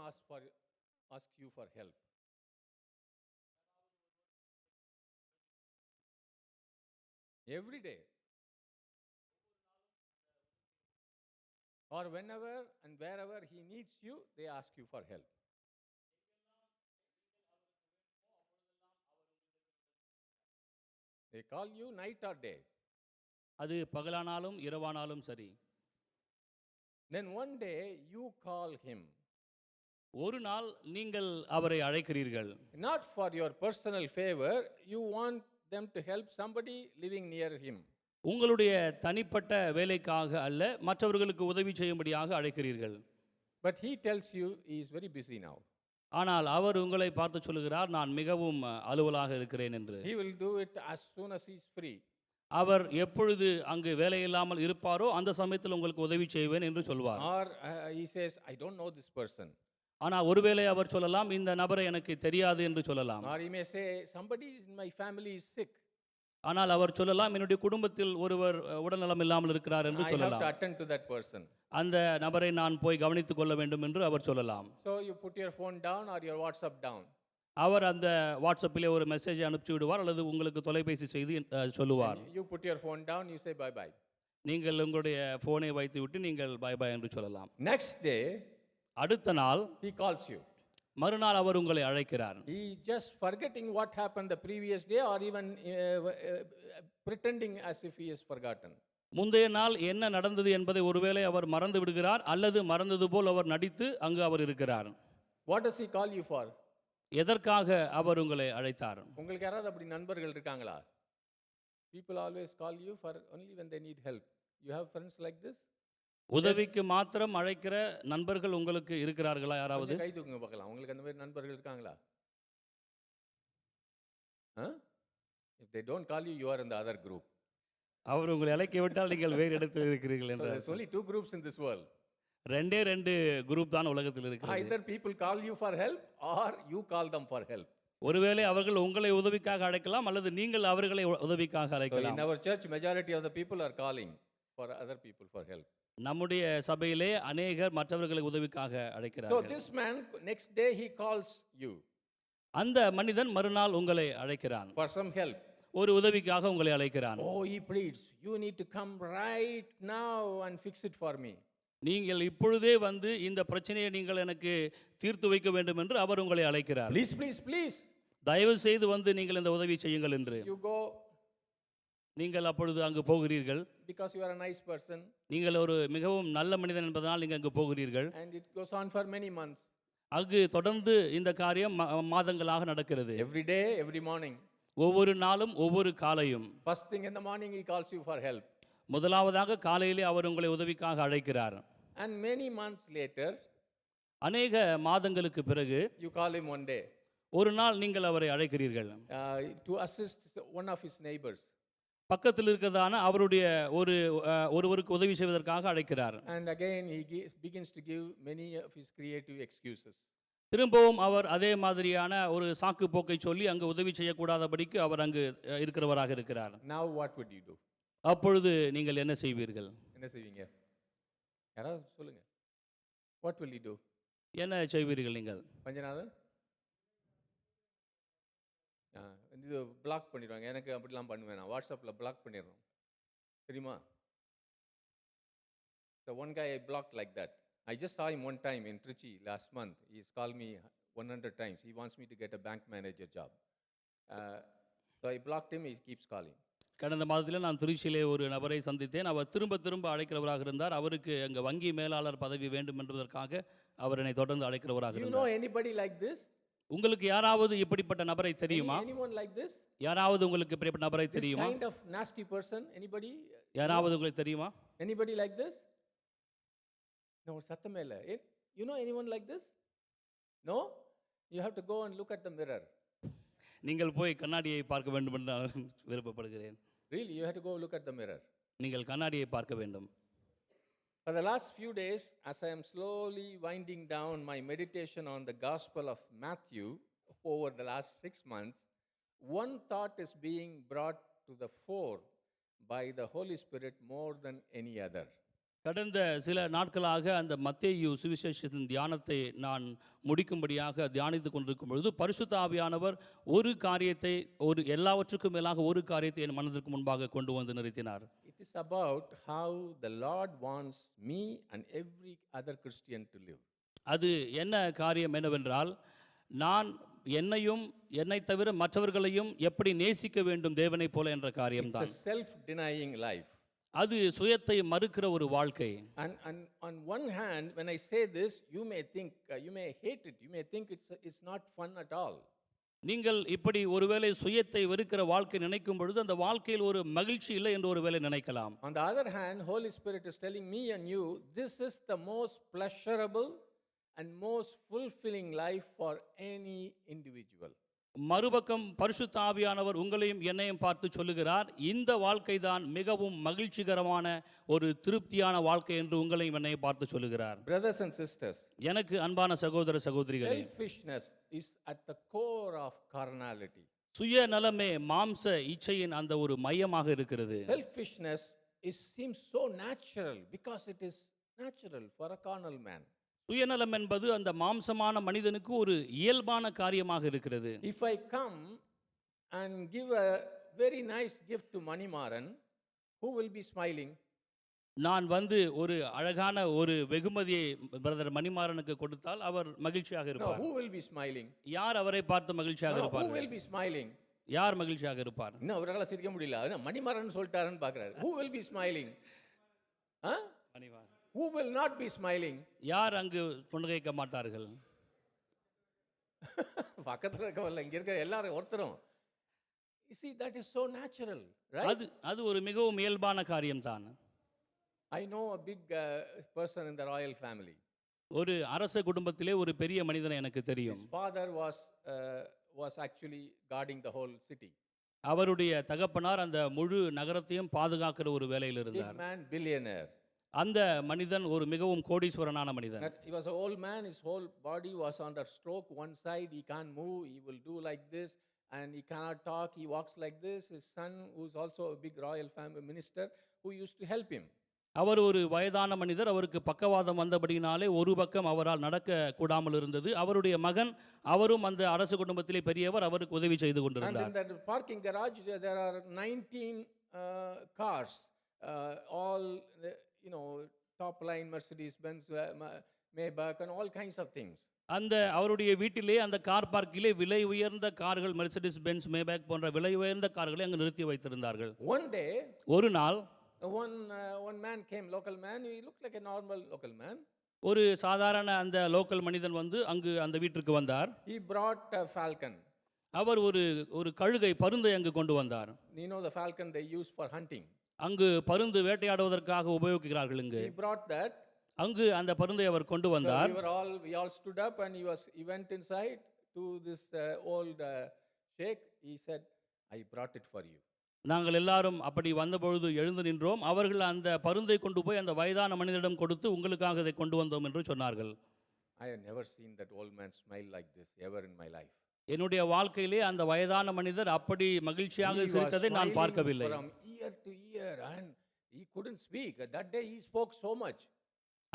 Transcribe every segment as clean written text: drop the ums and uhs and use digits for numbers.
ask you for help. Every day. Or whenever and wherever he needs you, they ask you for help. They call you night or day. அது பகலானாலும் இரவானாலும் சரி. Then one day you call him. ஒரு நாள் நீங்கள் அவரை அழைக்கிறீர்கள். Not for your personal favor, you want them to help somebody living near him. உங்களுடைய தனிப்பட்ட வேலைக்காக அல்ல, மற்றவர்களுக்கு உதவி செய்யும்படியாக அழைக்கிறீர்கள். But he tells you he is very busy now. ஆனால் அவர் உங்களை பார்த்து சொல்லுகிறார், நான் மிகவும் அலுவலாக இருக்கிறேன் என்று. He will do it as soon as he is free. அவர் எப்பொழுது அங்கு வேலை இல்லாமல் இருப்பாரோ அந்த சமயத்தில் உங்களுக்கு உதவி செய்வேன் என்று சொல்வார். Or he says, I don't know this person. ஆனால் ஒருவேளை அவர் சொல்லலாம், இந்த நபரை எனக்கு தெரியாது என்று சொல்லலாம். Or he may say, somebody in my family is sick. ஆனால் அவர் சொல்லலாம், என்னுடைய குடும்பத்தில் ஒருவர் உடல்நலம் இல்லாமல் இருக்கிறார் என்று I have சொல்லலாம். to attend to that person. அந்த நபரை நான் போய் கவனித்துக் கொள்ள வேண்டும் என்று அவர் சொல்லலாம். So you put your phone down or your WhatsApp down. அவர் அந்த வாட்ஸ்அப்பிலே ஒரு மெசேஜ் அனுப்பிச்சு விடுவார் அல்லது உங்களுக்கு தொலைபேசி செய்து சொல்லுவார். You put your phone down, you say bye bye. நீங்கள் உங்களுடைய போனை வைத்து விட்டு நீங்கள் பை பை என்று சொல்லலாம். Next day, அடுத்த நாள் he calls you. மறுநாள் அவர் உங்களை அழைக்கிறார். He just forgetting what happened the previous day or even pretending as if he has forgotten. முந்தைய நாள் என்ன நடந்தது என்பதை ஒருவேளை அவர் மறந்து விடுகிறார் அல்லது மறந்தது போல் அவர் நடித்து அங்கு அவர் இருக்கிறார். What does he call you for? எதற்காக அவர் உங்களை அழைத்தார்? உங்களுக்கு யாராவது அப்படி நண்பர்கள் இருக்காங்களா? People always call you for only when they need help. You have friends like this? உதவிக்கு மாத்திரம் அழைக்கிற நண்பர்கள் உங்களுக்கு இருக்கிறார்களா யாராவது? கை தூக்குங்க பார்க்கலாம். உங்களுக்கு அந்த மாதிரி நண்பர்கள் இருக்காங்களா? If they don't call you, you are in the other group. அவர் உங்களை அழைக்க விட்டால் நீங்கள் வேறு இடத்தில் இருக்கிறீர்கள் என்று. There's only two groups in this world. ரெண்டு குரூப் தான் உலகத்தில் இருக்கிறது. Either people call you for help or you call them for help. ஒருவேளை அவர்கள் உங்களை உதவிக்காக அழைக்கலாம் அல்லது நீங்கள் அவர்களை உதவிக்காக அழைக்கலாம். In our church, majority of the people are calling for other people for help. நம்முடைய சபையிலே அநேகர் மற்றவர்களை உதவிக்காக So அழைக்கிறார்கள். this man, next day he calls you அந்த மனிதன் மறுநாள் உங்களை அழைக்கிறான். for some help. ஒரு உதவிக்காக உங்களை அழைக்கிறான். Oh, he pleads, you need to come right now and fix it for me. நீங்கள் இப்பொழுதே வந்து இந்த பிரச்சனையை நீங்கள் எனக்கு தீர்த்து வைக்க வேண்டும் என்று அவர் உங்களை அழைக்கிறார். Please, please, please. தயவு செய்து வந்து நீங்கள் இந்த உதவி செய்யுங்கள் என்று. You go நீங்கள் அப்பொழுது அங்கு போகிறீர்கள். because you are a nice person. நீங்கள் ஒரு மிகவும் நல்ல மனிதன் என்பதனால் நீங்கள் அங்கு போகிறீர்கள். And it goes on for many months. அங்கு தொடர்ந்து இந்த காரியம் மாதங்களாக நடக்கிறது. Every day, every morning. ஒவ்வொரு நாளும் ஒவ்வொரு காலையும். First thing in the morning he calls you for help. முதலாவதாக காலையிலே அவர் உங்களை உதவிக்காக அழைக்கிறார். And many months later, அநேக மாதங்களுக்கு பிறகு you call him one day ஒரு நாள் நீங்கள் அவரை அழைக்கிறீர்கள். to assist one of his neighbors. பக்கத்தில் இருக்கிறதான அவருடைய ஒருவருக்கு உதவி செய்வதற்காக அழைக்கிறார். And again he begins to give many of his creative excuses. திரும்பவும் அவர் அதே மாதிரியான ஒரு சாக்கு போக்கை சொல்லி அங்கு உதவி செய்யக்கூடாதபடிக்கு அவர் அங்கு இருக்கிறவராக இருக்கிறார். Now what would you do? அப்பொழுது நீங்கள் என்ன செய்வீர்கள்? என்ன செய்வீங்க? யாராவது சொல்லுங்க. What will you do? என்ன செய்வீர்கள் நீங்கள்? பஞ்சநாதன் இது பிளாக் பண்ணிடுவாங்க. எனக்கு அப்படிலாம் பண்ணுவேன். நான் வாட்ஸ்அப்பில் பிளாக் பண்ணிடுறோம். தெரியுமா? The one guy I blocked like that. I just saw him one time in Trichy last month. He's called me 100 times. He wants me to get a bank manager job. So I blocked him. He keeps calling. கடந்த மாதத்தில் நான் திருச்சியிலே ஒரு நபரை சந்தித்தேன். அவர் திரும்ப அழைக்கிறவராக இருந்தார். அவருக்கு அங்கே வங்கி மேலாளர் பதவி வேண்டும் என்பதற்காக அவர் என்னை தொடர்ந்து அழைக்கிறவராக இருந்தார். You know anybody like this? உங்களுக்கு யாராவது இப்படிப்பட்ட நபரை தெரியுமா? Anyone like this? யாராவது உங்களுக்கு இப்படிப்பட்ட நபரை தெரியுமா? This kind of nasty person, anybody? யாராவது உங்களுக்கு தெரியுமா? Anybody like this? No, சத்தமே இல்ல. You know anyone like this? No? You have to go and look at the mirror. நீங்கள் போய் கண்ணாடியை பார்க்க வேண்டும் என்று நான் விருப்பப்படுகிறேன். Really, you have to go look at the mirror. நீங்கள் கண்ணாடியை பார்க்க வேண்டும். For the last few days, as I am slowly winding down my meditation on the Gospel of Matthew over the last 6 months, one thought is being brought to the fore by the Holy Spirit more than any other. கடந்த சில நாட்களாக அந்த மத்தேயு சுவிசேஷத்தின் தியானத்தை நான் முடிக்கும்படியாக தியானித்துக் கொண்டிருக்கும் பொழுது பரிசுத்த ஆவியானவர் ஒரு காரியத்தை எல்லாவற்றுக்கும் மேலாக ஒரு காரியத்தை என் மனதிற்கு முன்பாக கொண்டு வந்து நிறுத்தினார். It is about how the Lord wants me and every other Christian to live. அது என்ன காரியம் என்னவென்றால், நான் என்னையும் என்னை தவிர மற்றவர்களையும் எப்படி நேசிக்க வேண்டும் தேவனைப் போல என்ற It's காரியம்தான். a self-denying life. அது சுயத்தை மறுக்கிற ஒரு வாழ்க்கை. And on one hand, when I say this, you may think, you may hate it, you may think it's not fun at all. நீங்கள் இப்படி ஒருவேளை சுயத்தை வெறுக்கிற வாழ்க்கை நினைக்கும் பொழுது அந்த வாழ்க்கையில் ஒரு மகிழ்ச்சி இல்லை என்று ஒருவேளை நினைக்கலாம். On the other hand, Holy Spirit is telling me and you, this is the most pleasurable and most fulfilling life for any individual. மறுபக்கம் பரிசுத்த ஆவியானவர் உங்களையும் என்னையும் பார்த்து சொல்லுகிறார், இந்த வாழ்க்கை தான் மிகவும் மகிழ்ச்சிகரமான ஒரு திருப்தியான வாழ்க்கை என்று உங்களையும் என்னையும் பார்த்து சொல்லுகிறார். Brothers and sisters, எனக்கு அன்பான சகோதர சகோதரிகளே, selfishness is at the core of carnality. சுயநலமே மாம்ச இச்சையின் அந்த ஒரு மையமாக இருக்கிறது. Selfishness seems so natural because it is natural for a carnal man. சுயநலம் என்பது அந்த மாம்சமான மனிதனுக்கு ஒரு இயல்பான காரியமாக இருக்கிறது. If I come and give a very nice gift to Manimaran, who will be smiling? நான் வந்து ஒரு அழகான ஒரு வெகுமதியை பிரதர் மணிமாறனுக்கு கொடுத்தால் அவர் மகிழ்ச்சியாக No, இருப்பார். who will be smiling? யார் அவரை பார்த்து மகிழ்ச்சியாக No, who இருப்பார்? will be smiling? யார் மகிழ்ச்சியாக இருப்பார்? இன்னும் அவரால் சிரிக்க முடியல. அதான் மணிமாறன் சொல்லிட்டாருன்னு பார்க்குறாரு. Who will be smiling? Huh? Manimaran. Who will not be smiling? யார் அங்கு புன்னகைக்க மாட்டார்கள்? பக்கத்தில் இருக்கவல்ல, இங்க இருக்கிற எல்லாரும் ஒருத்தரும். You see, that is so natural, right? அது ஒரு மிகவும் இயல்பான காரியம்தான். I know a big person in the royal family. ஒரு அரச குடும்பத்திலே ஒரு பெரிய மனிதனை எனக்கு தெரியும். His father was actually guarding the whole city. அவருடைய தகப்பனார் அந்த முழு நகரத்தையும் பாதுகாக்கிற ஒரு வேலையில் Big இருந்தார். man, billionaire. அந்த மனிதன் ஒரு மிகவும் கோடீஸ்வரனான மனிதன். He was an old man, his whole body was under stroke, one side, he can't move, he will do like this, and he cannot talk, he walks like this. His son, who's also a big royal family minister, who used to help him. அவர் ஒரு வயதான மனிதர், அவருக்கு பக்கவாதம் வந்தபடியினாலே ஒரு பக்கம் அவரால் நடக்க கூடாமல் இருந்தது. அவருடைய மகன், அவரும் அந்த அரசு குடும்பத்திலே பெரியவர், அவருக்கு உதவி செய்து And கொண்டிருந்தார். in that parking garage, there are 19 cars, all, top line Mercedes Benz, Maybach, and all kinds of things. அந்த அவருடைய வீட்டிலே அந்த கார் பார்க்கிலே விலை உயர்ந்த கார்கள், மெர்சிடிஸ் பென்ஸ், மேபேக் போன்ற விலை உயர்ந்த கார்களை அங்கு நிறுத்தி வைத்திருந்தார்கள். One day, ஒரு நாள் one man came, local man, he looked like a normal local man. ஒரு சாதாரண அந்த லோக்கல் மனிதன் வந்து அங்கு அந்த வீட்டிற்கு வந்தார். He brought a falcon. அவர் ஒரு கழுகை, பருந்தை அங்கு கொண்டு வந்தார். You know the falcon they use for hunting. அங்கு பருந்து வேட்டையாடுவதற்காக உபயோகிக்கிறார்கள். இங்கு He brought that. அங்கு அந்த பருந்தை அவர் கொண்டு So வந்தார். we all stood up and he went inside to this old sheikh. He said, I brought it for you. நாங்கள் எல்லாரும் அப்படி வந்தபொழுது எழுந்து நின்றோம். அவர்கள் அந்த பருந்தை கொண்டு போய் அந்த வயதான மனிதனிடம் கொடுத்து, உங்களுக்காக இதை கொண்டு வந்தோம் என்று சொன்னார்கள். I have never seen that old man smile like this ever in my life. என்னுடைய வாழ்க்கையிலே அந்த வயதான மனிதர் அப்படி மகிழ்ச்சியாக He was சிரித்ததை நான் smiling பார்க்கவில்லை. from ear to ear and he couldn't speak. That day he spoke so much.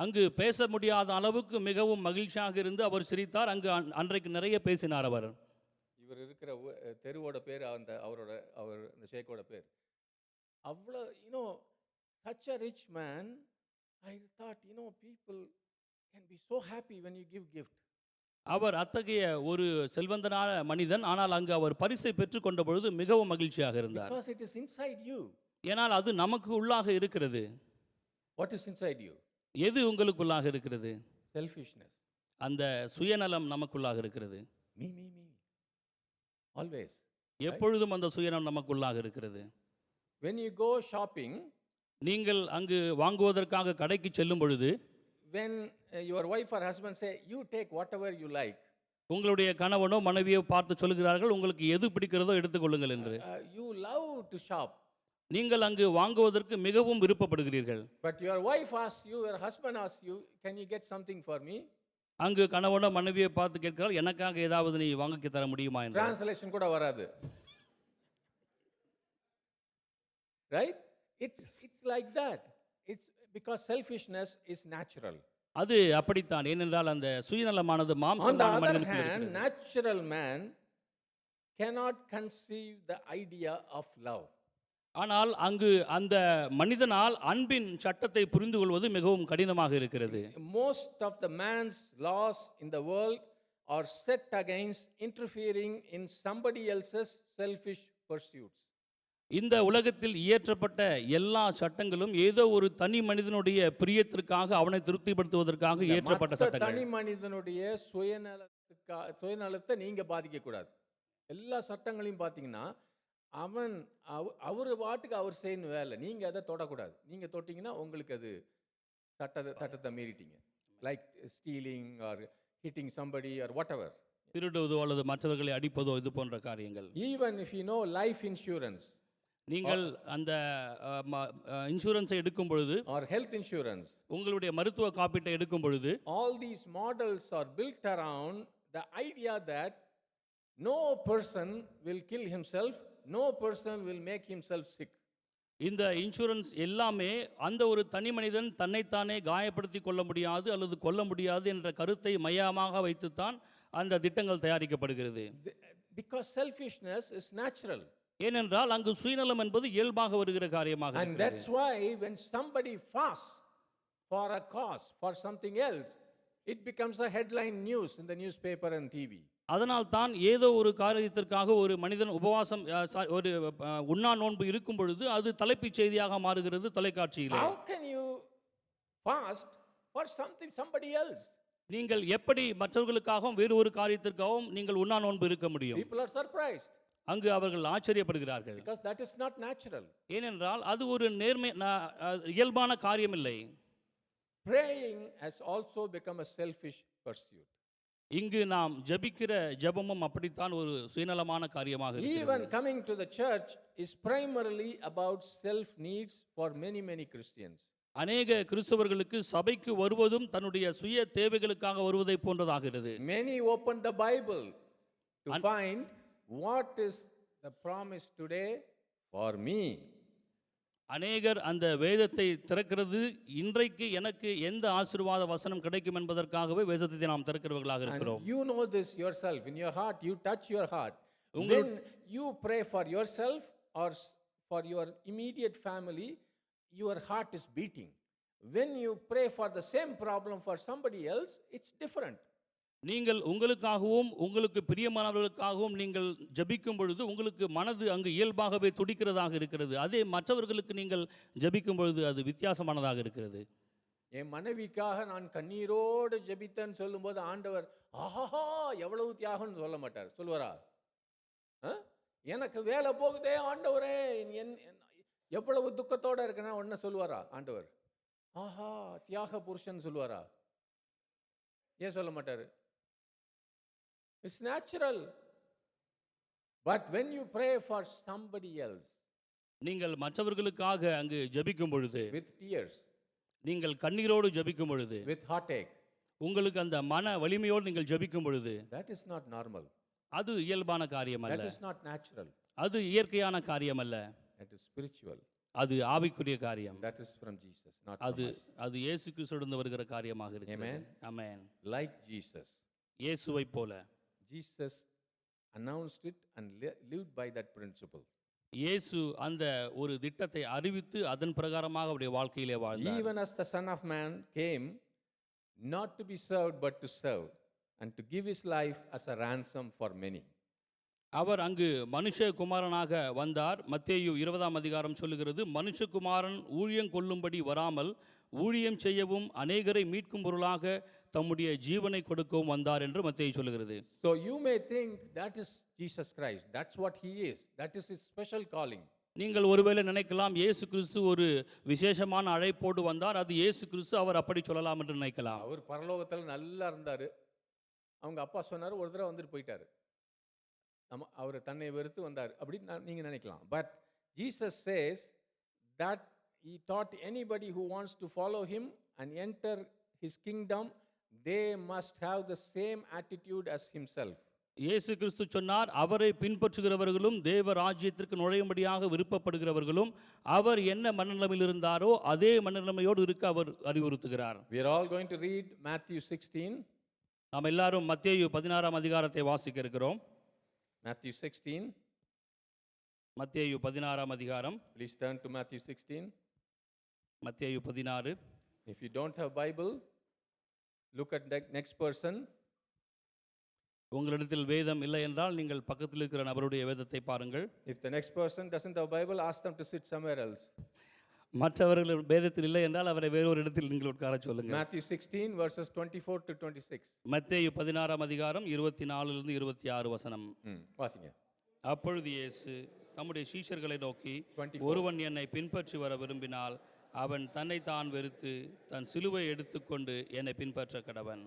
அங்கு பேச முடியாத அளவுக்கு மிகவும் மகிழ்ச்சியாக இருந்து அவர் சிரித்தார். அங்கு அன்றைக்கு நிறைய பேசினார் அவர். இவர் இருக்கிற தெருவோட பேர் அவர் அந்த ஷேக்கோட பேர். அவ்வளோ such a rich man. I thought, people can be so happy when you give gift. அவர் அத்தகைய ஒரு செல்வந்தனான மனிதன். ஆனால் அங்கு அவர் பரிசை பெற்றுக்கொண்ட பொழுது மிகவும் மகிழ்ச்சியாக இருந்தார். Because it is inside you. ஏனால் அது நமக்கு உள்ளாக இருக்கிறது. What is inside you? எது உங்களுக்குள்ளாக இருக்கிறது? Selfishness. அந்த சுயநலம் நமக்குள்ளாக இருக்கிறது. Me. Always. எப்பொழுதும் அந்த சுயநலம் நமக்குள்ளாக இருக்கிறது. When you go shopping, நீங்கள் அங்கு வாங்குவதற்காக கடைக்கு செல்லும் பொழுது, when your wife or husband say, you take whatever you like. உங்களுடைய கணவனோ மனைவியோ பார்த்து சொல்கிறார்கள், உங்களுக்கு எது பிடிக்கிறதோ எடுத்துக்கொள்ளுங்கள் என்று. You love to shop. நீங்கள் அங்கு வாங்குவதற்கு மிகவும் விருப்பப்படுகிறீர்கள். But your wife asks you, your husband asks you, can you get something for me? அங்கு கணவனோ மனைவியை பார்த்து கேட்கிறார், எனக்காக ஏதாவது நீ வாங்கி தர முடியுமா என்று. Translation கூட வராது. Right? It's like that. It's because selfishness is natural. அது அப்படித்தான். ஏனென்றால் அந்த சுயநலமானது On the மாம்சமான other மனிதனுக்கு hand, இருக்கிறது. natural man cannot conceive the idea of love. ஆனால் அங்கு அந்த மனிதனால் அன்பின் சட்டத்தை புரிந்து கொள்வது மிகவும் கடினமாக இருக்கிறது. Most of the man's laws in the world are set against interfering in somebody else's selfish pursuits. இந்த உலகத்தில் இயற்றப்பட்ட எல்லா சட்டங்களும் ஏதோ ஒரு தனி மனிதனுடைய பிரியத்திற்காக அவனை திருப்திப்படுத்துவதற்காக இயற்றப்பட்ட மற்ற சட்டங்கள். தனி மனிதனுடைய சுயநலத்தை நீங்க பாதிக்க கூடாது. எல்லா சட்டங்களையும் பார்த்தீங்கன்னா அவன் அவர் பாட்டுக்கு அவர் செய்யணும் வேலை, நீங்க அதை தொடக்கூடாது. நீங்க தொட்டீங்கன்னா உங்களுக்கு அது சட்டத்தை மீறிட்டீங்க. Like stealing or hitting somebody or whatever. திருடுவதோ அல்லது மற்றவர்களை அடிப்பதோ இது போன்ற காரியங்கள். Even if you know life insurance, நீங்கள் அந்த இன்சூரன்ஸை எடுக்கும் பொழுது ஆர் ஹெல்த் இன்சூரன்ஸ், உங்களுடைய மருத்துவ காப்பீட்டை எடுக்கும் பொழுது all these models are built around the idea that no person will kill himself, no person will make himself sick. இந்த இன்சூரன்ஸ் எல்லாமே அந்த ஒரு தனி மனிதன் தன்னைத்தானே காயப்படுத்தி கொள்ள முடியாது அல்லது கொல்ல முடியாது என்ற கருத்தை மையமாக வைத்துத்தான் அந்த திட்டங்கள் தயாரிக்கப்படுகிறது. Because selfishness is natural. ஏனென்றால் அங்கு சுயநலம் என்பது இயல்பாக வருகிற காரியமாக And இருக்கிறது. that's why when somebody fasts for a cause, for something else, it becomes a headline news in the newspaper and TV. அதனால் தான் ஏதோ ஒரு காரியத்திற்காக ஒரு மனிதன் உபவாசம் ஒரு உண்ணா நோன்பு இருக்கும் பொழுது அது தலைப்புச் செய்தியாக மாறுகிறது தொலைக்காட்சியில். How can you fast for somebody else? நீங்கள் எப்படி மற்றவர்களுக்காகவும் வேறு ஒரு காரியத்திற்காகவும் நீங்கள் உண்ணா நோன்பு இருக்க முடியும்? People are surprised அங்கு அவர்கள் ஆச்சரியப்படுகிறார்கள். because that is not natural. ஏனென்றால் அது ஒரு இயல்பான காரியம் இல்லை. Praying has also become a selfish pursuit. இங்கு நாம் ஜெபிக்கிற ஜெபமும் அப்படித்தான் ஒரு சுயநலமான காரியமாக இருக்கிறது. Even coming to the church is primarily about self needs for many Christians. அநேக கிறிஸ்தவர்களுக்கு சபைக்கு வருவதும் தன்னுடைய சுய தேவைகளுக்காக வருவதை போன்றதாகிறது. Many open the Bible to find what is the promise today for me. அநேகர் அந்த வேதத்தை திறக்கிறது இன்றைக்கு எனக்கு எந்த ஆசீர்வாத வசனம் கிடைக்கும் என்பதற்காகவே வேதத்தை நாம் திறக்கிறவர்களாக இருக்கிறோம். And you know this yourself in your heart, you touch your heart. When you pray for yourself or for your immediate family, your heart is beating. When you pray for the same problem for somebody else, it's different. நீங்கள் உங்களுக்காகவும் உங்களுக்கு பிரியமானவர்களுக்காகவும் நீங்கள் ஜெபிக்கும் பொழுது உங்களுக்கு மனது அங்கு இயல்பாகவே துடிக்கிறதாக இருக்கிறது. அதே மற்றவர்களுக்கு நீங்கள் ஜெபிக்கும் பொழுது அது வித்தியாசமானதாக இருக்கிறது. என் மனைவிக்காக நான் கண்ணீரோடு ஜெபித்தேன்னு சொல்லும்போது ஆண்டவர் ஆஹா எவ்வளவு தியாகம்னு சொல்ல மாட்டார். சொல்லுவாரா? எனக்கு வேலை போகுதே ஆண்டவரே, எவ்வளவு துக்கத்தோட இருக்கேன்னா ஒன்ன சொல்லுவாரா ஆண்டவர்? ஆஹா தியாக புருஷன் சொல்லுவாரா? ஏன் சொல்ல மாட்டாரு? It's natural. But when you pray for somebody else, நீங்கள் மற்றவர்களுக்காக அங்கு ஜெபிக்கும் பொழுது with tears, நீங்கள் கண்ணீரோடு ஜெபிக்கும் பொழுது with heartache, உங்களுக்கு அந்த மன வலிமையோடு நீங்கள் ஜெபிக்கும் பொழுது that is not normal. அது இயல்பான காரியம் அல்ல. That is not natural. அது இயற்கையான காரியம் அல்ல. That is spiritual. அது ஆவிக்குரிய காரியம். That is from Jesus, not அது from us. அது இயேசு கிறிஸ்துவிலிருந்து வருகிற காரியமாக இருக்கிறது. Amen. ஆமென். Like Jesus. இயேசுவை போல Jesus announced it and lived by that principle. இயேசு அந்த ஒரு திட்டத்தை அறிவித்து அதன் பிரகாரமாக அவருடைய வாழ்க்கையிலே வாழ்ந்தார். Even as the Son of Man came not to be served but to serve and to give his life as a ransom for many. அவர் அங்கு மனுஷகுமாரனாக வந்தார். மத்தேயு 20ஆம் அதிகாரம் சொல்லுகிறது, மனுஷகுமாரன் ஊழியம் கொள்ளும்படி வராமல் ஊழியம் செய்யவும் அநேகரை மீட்கும் பொருளாக தம்முடைய ஜீவனை கொடுக்கவும் வந்தார் என்று மத்தேயு சொல்லுகிறது. So you may think that is Jesus Christ. That's what he is. That is his special calling. நீங்கள் ஒருவேளை நினைக்கலாம் இயேசு கிறிஸ்து ஒரு விசேஷமான அழைப்போடு வந்தார், அது இயேசு கிறிஸ்து, அவர் அப்படி சொல்லலாம் என்று நினைக்கலாம். அவர் பரலோகத்தில் நல்லா இருந்தார். அவங்க அப்பா சொன்னார், ஒரு தடவை வந்துட்டு போயிட்டாரு. அவர் தன்னை வெறுத்து வந்தார் அப்படின்னு நீங்கள் நினைக்கலாம். But Jesus says that he taught anybody who wants to follow him and enter his kingdom, they must have the same attitude as himself. இயேசு கிறிஸ்து சொன்னார், அவரை பின்பற்றுகிறவர்களும் தேவ ராஜ்யத்திற்கு நுழையும்படியாக விருப்பப்படுகிறவர்களும் அவர் என்ன மனநிலைமையில் இருந்தாரோ அதே மனநிலைமையோடு இருக்க அவர் அறிவுறுத்துகிறார். We are all going to read Matthew 16. நாம் எல்லாரும் மத்தேயு 16ஆம் அதிகாரத்தை வாசிக்க இருக்கிறோம். Matthew 16. மத்தேயு 16ஆம் அதிகாரம். Please turn to Matthew 16. மத்தேயு 16. If you don't have Bible, look at the next person. உங்களிடத்தில் வேதம் இல்லை என்றால் நீங்கள் பக்கத்தில் இருக்கிற நபருடைய வேதத்தை பாருங்கள். If the next person doesn't have Bible, ask them to sit somewhere else. மற்றவர்கள் வேதத்தில் இல்லை என்றால் அவரை வேறொரு இடத்தில் நீங்கள் உட்கார சொல்லுங்கள். Matthew 16 verses 24 to 26. மத்தேயு 16ஆம் அதிகாரம் 24லிருந்து 26 வசனம். வாசிங்க. அப்பொழுது இயேசு தம்முடைய சீஷர்களை நோக்கி, 24. ஒருவன் என்னை பின்பற்றி வர விரும்பினால் அவன் தன்னை தான் வெறுத்து தன் சிலுவை எடுத்துக்கொண்டு என்னை பின்பற்ற கடவன்.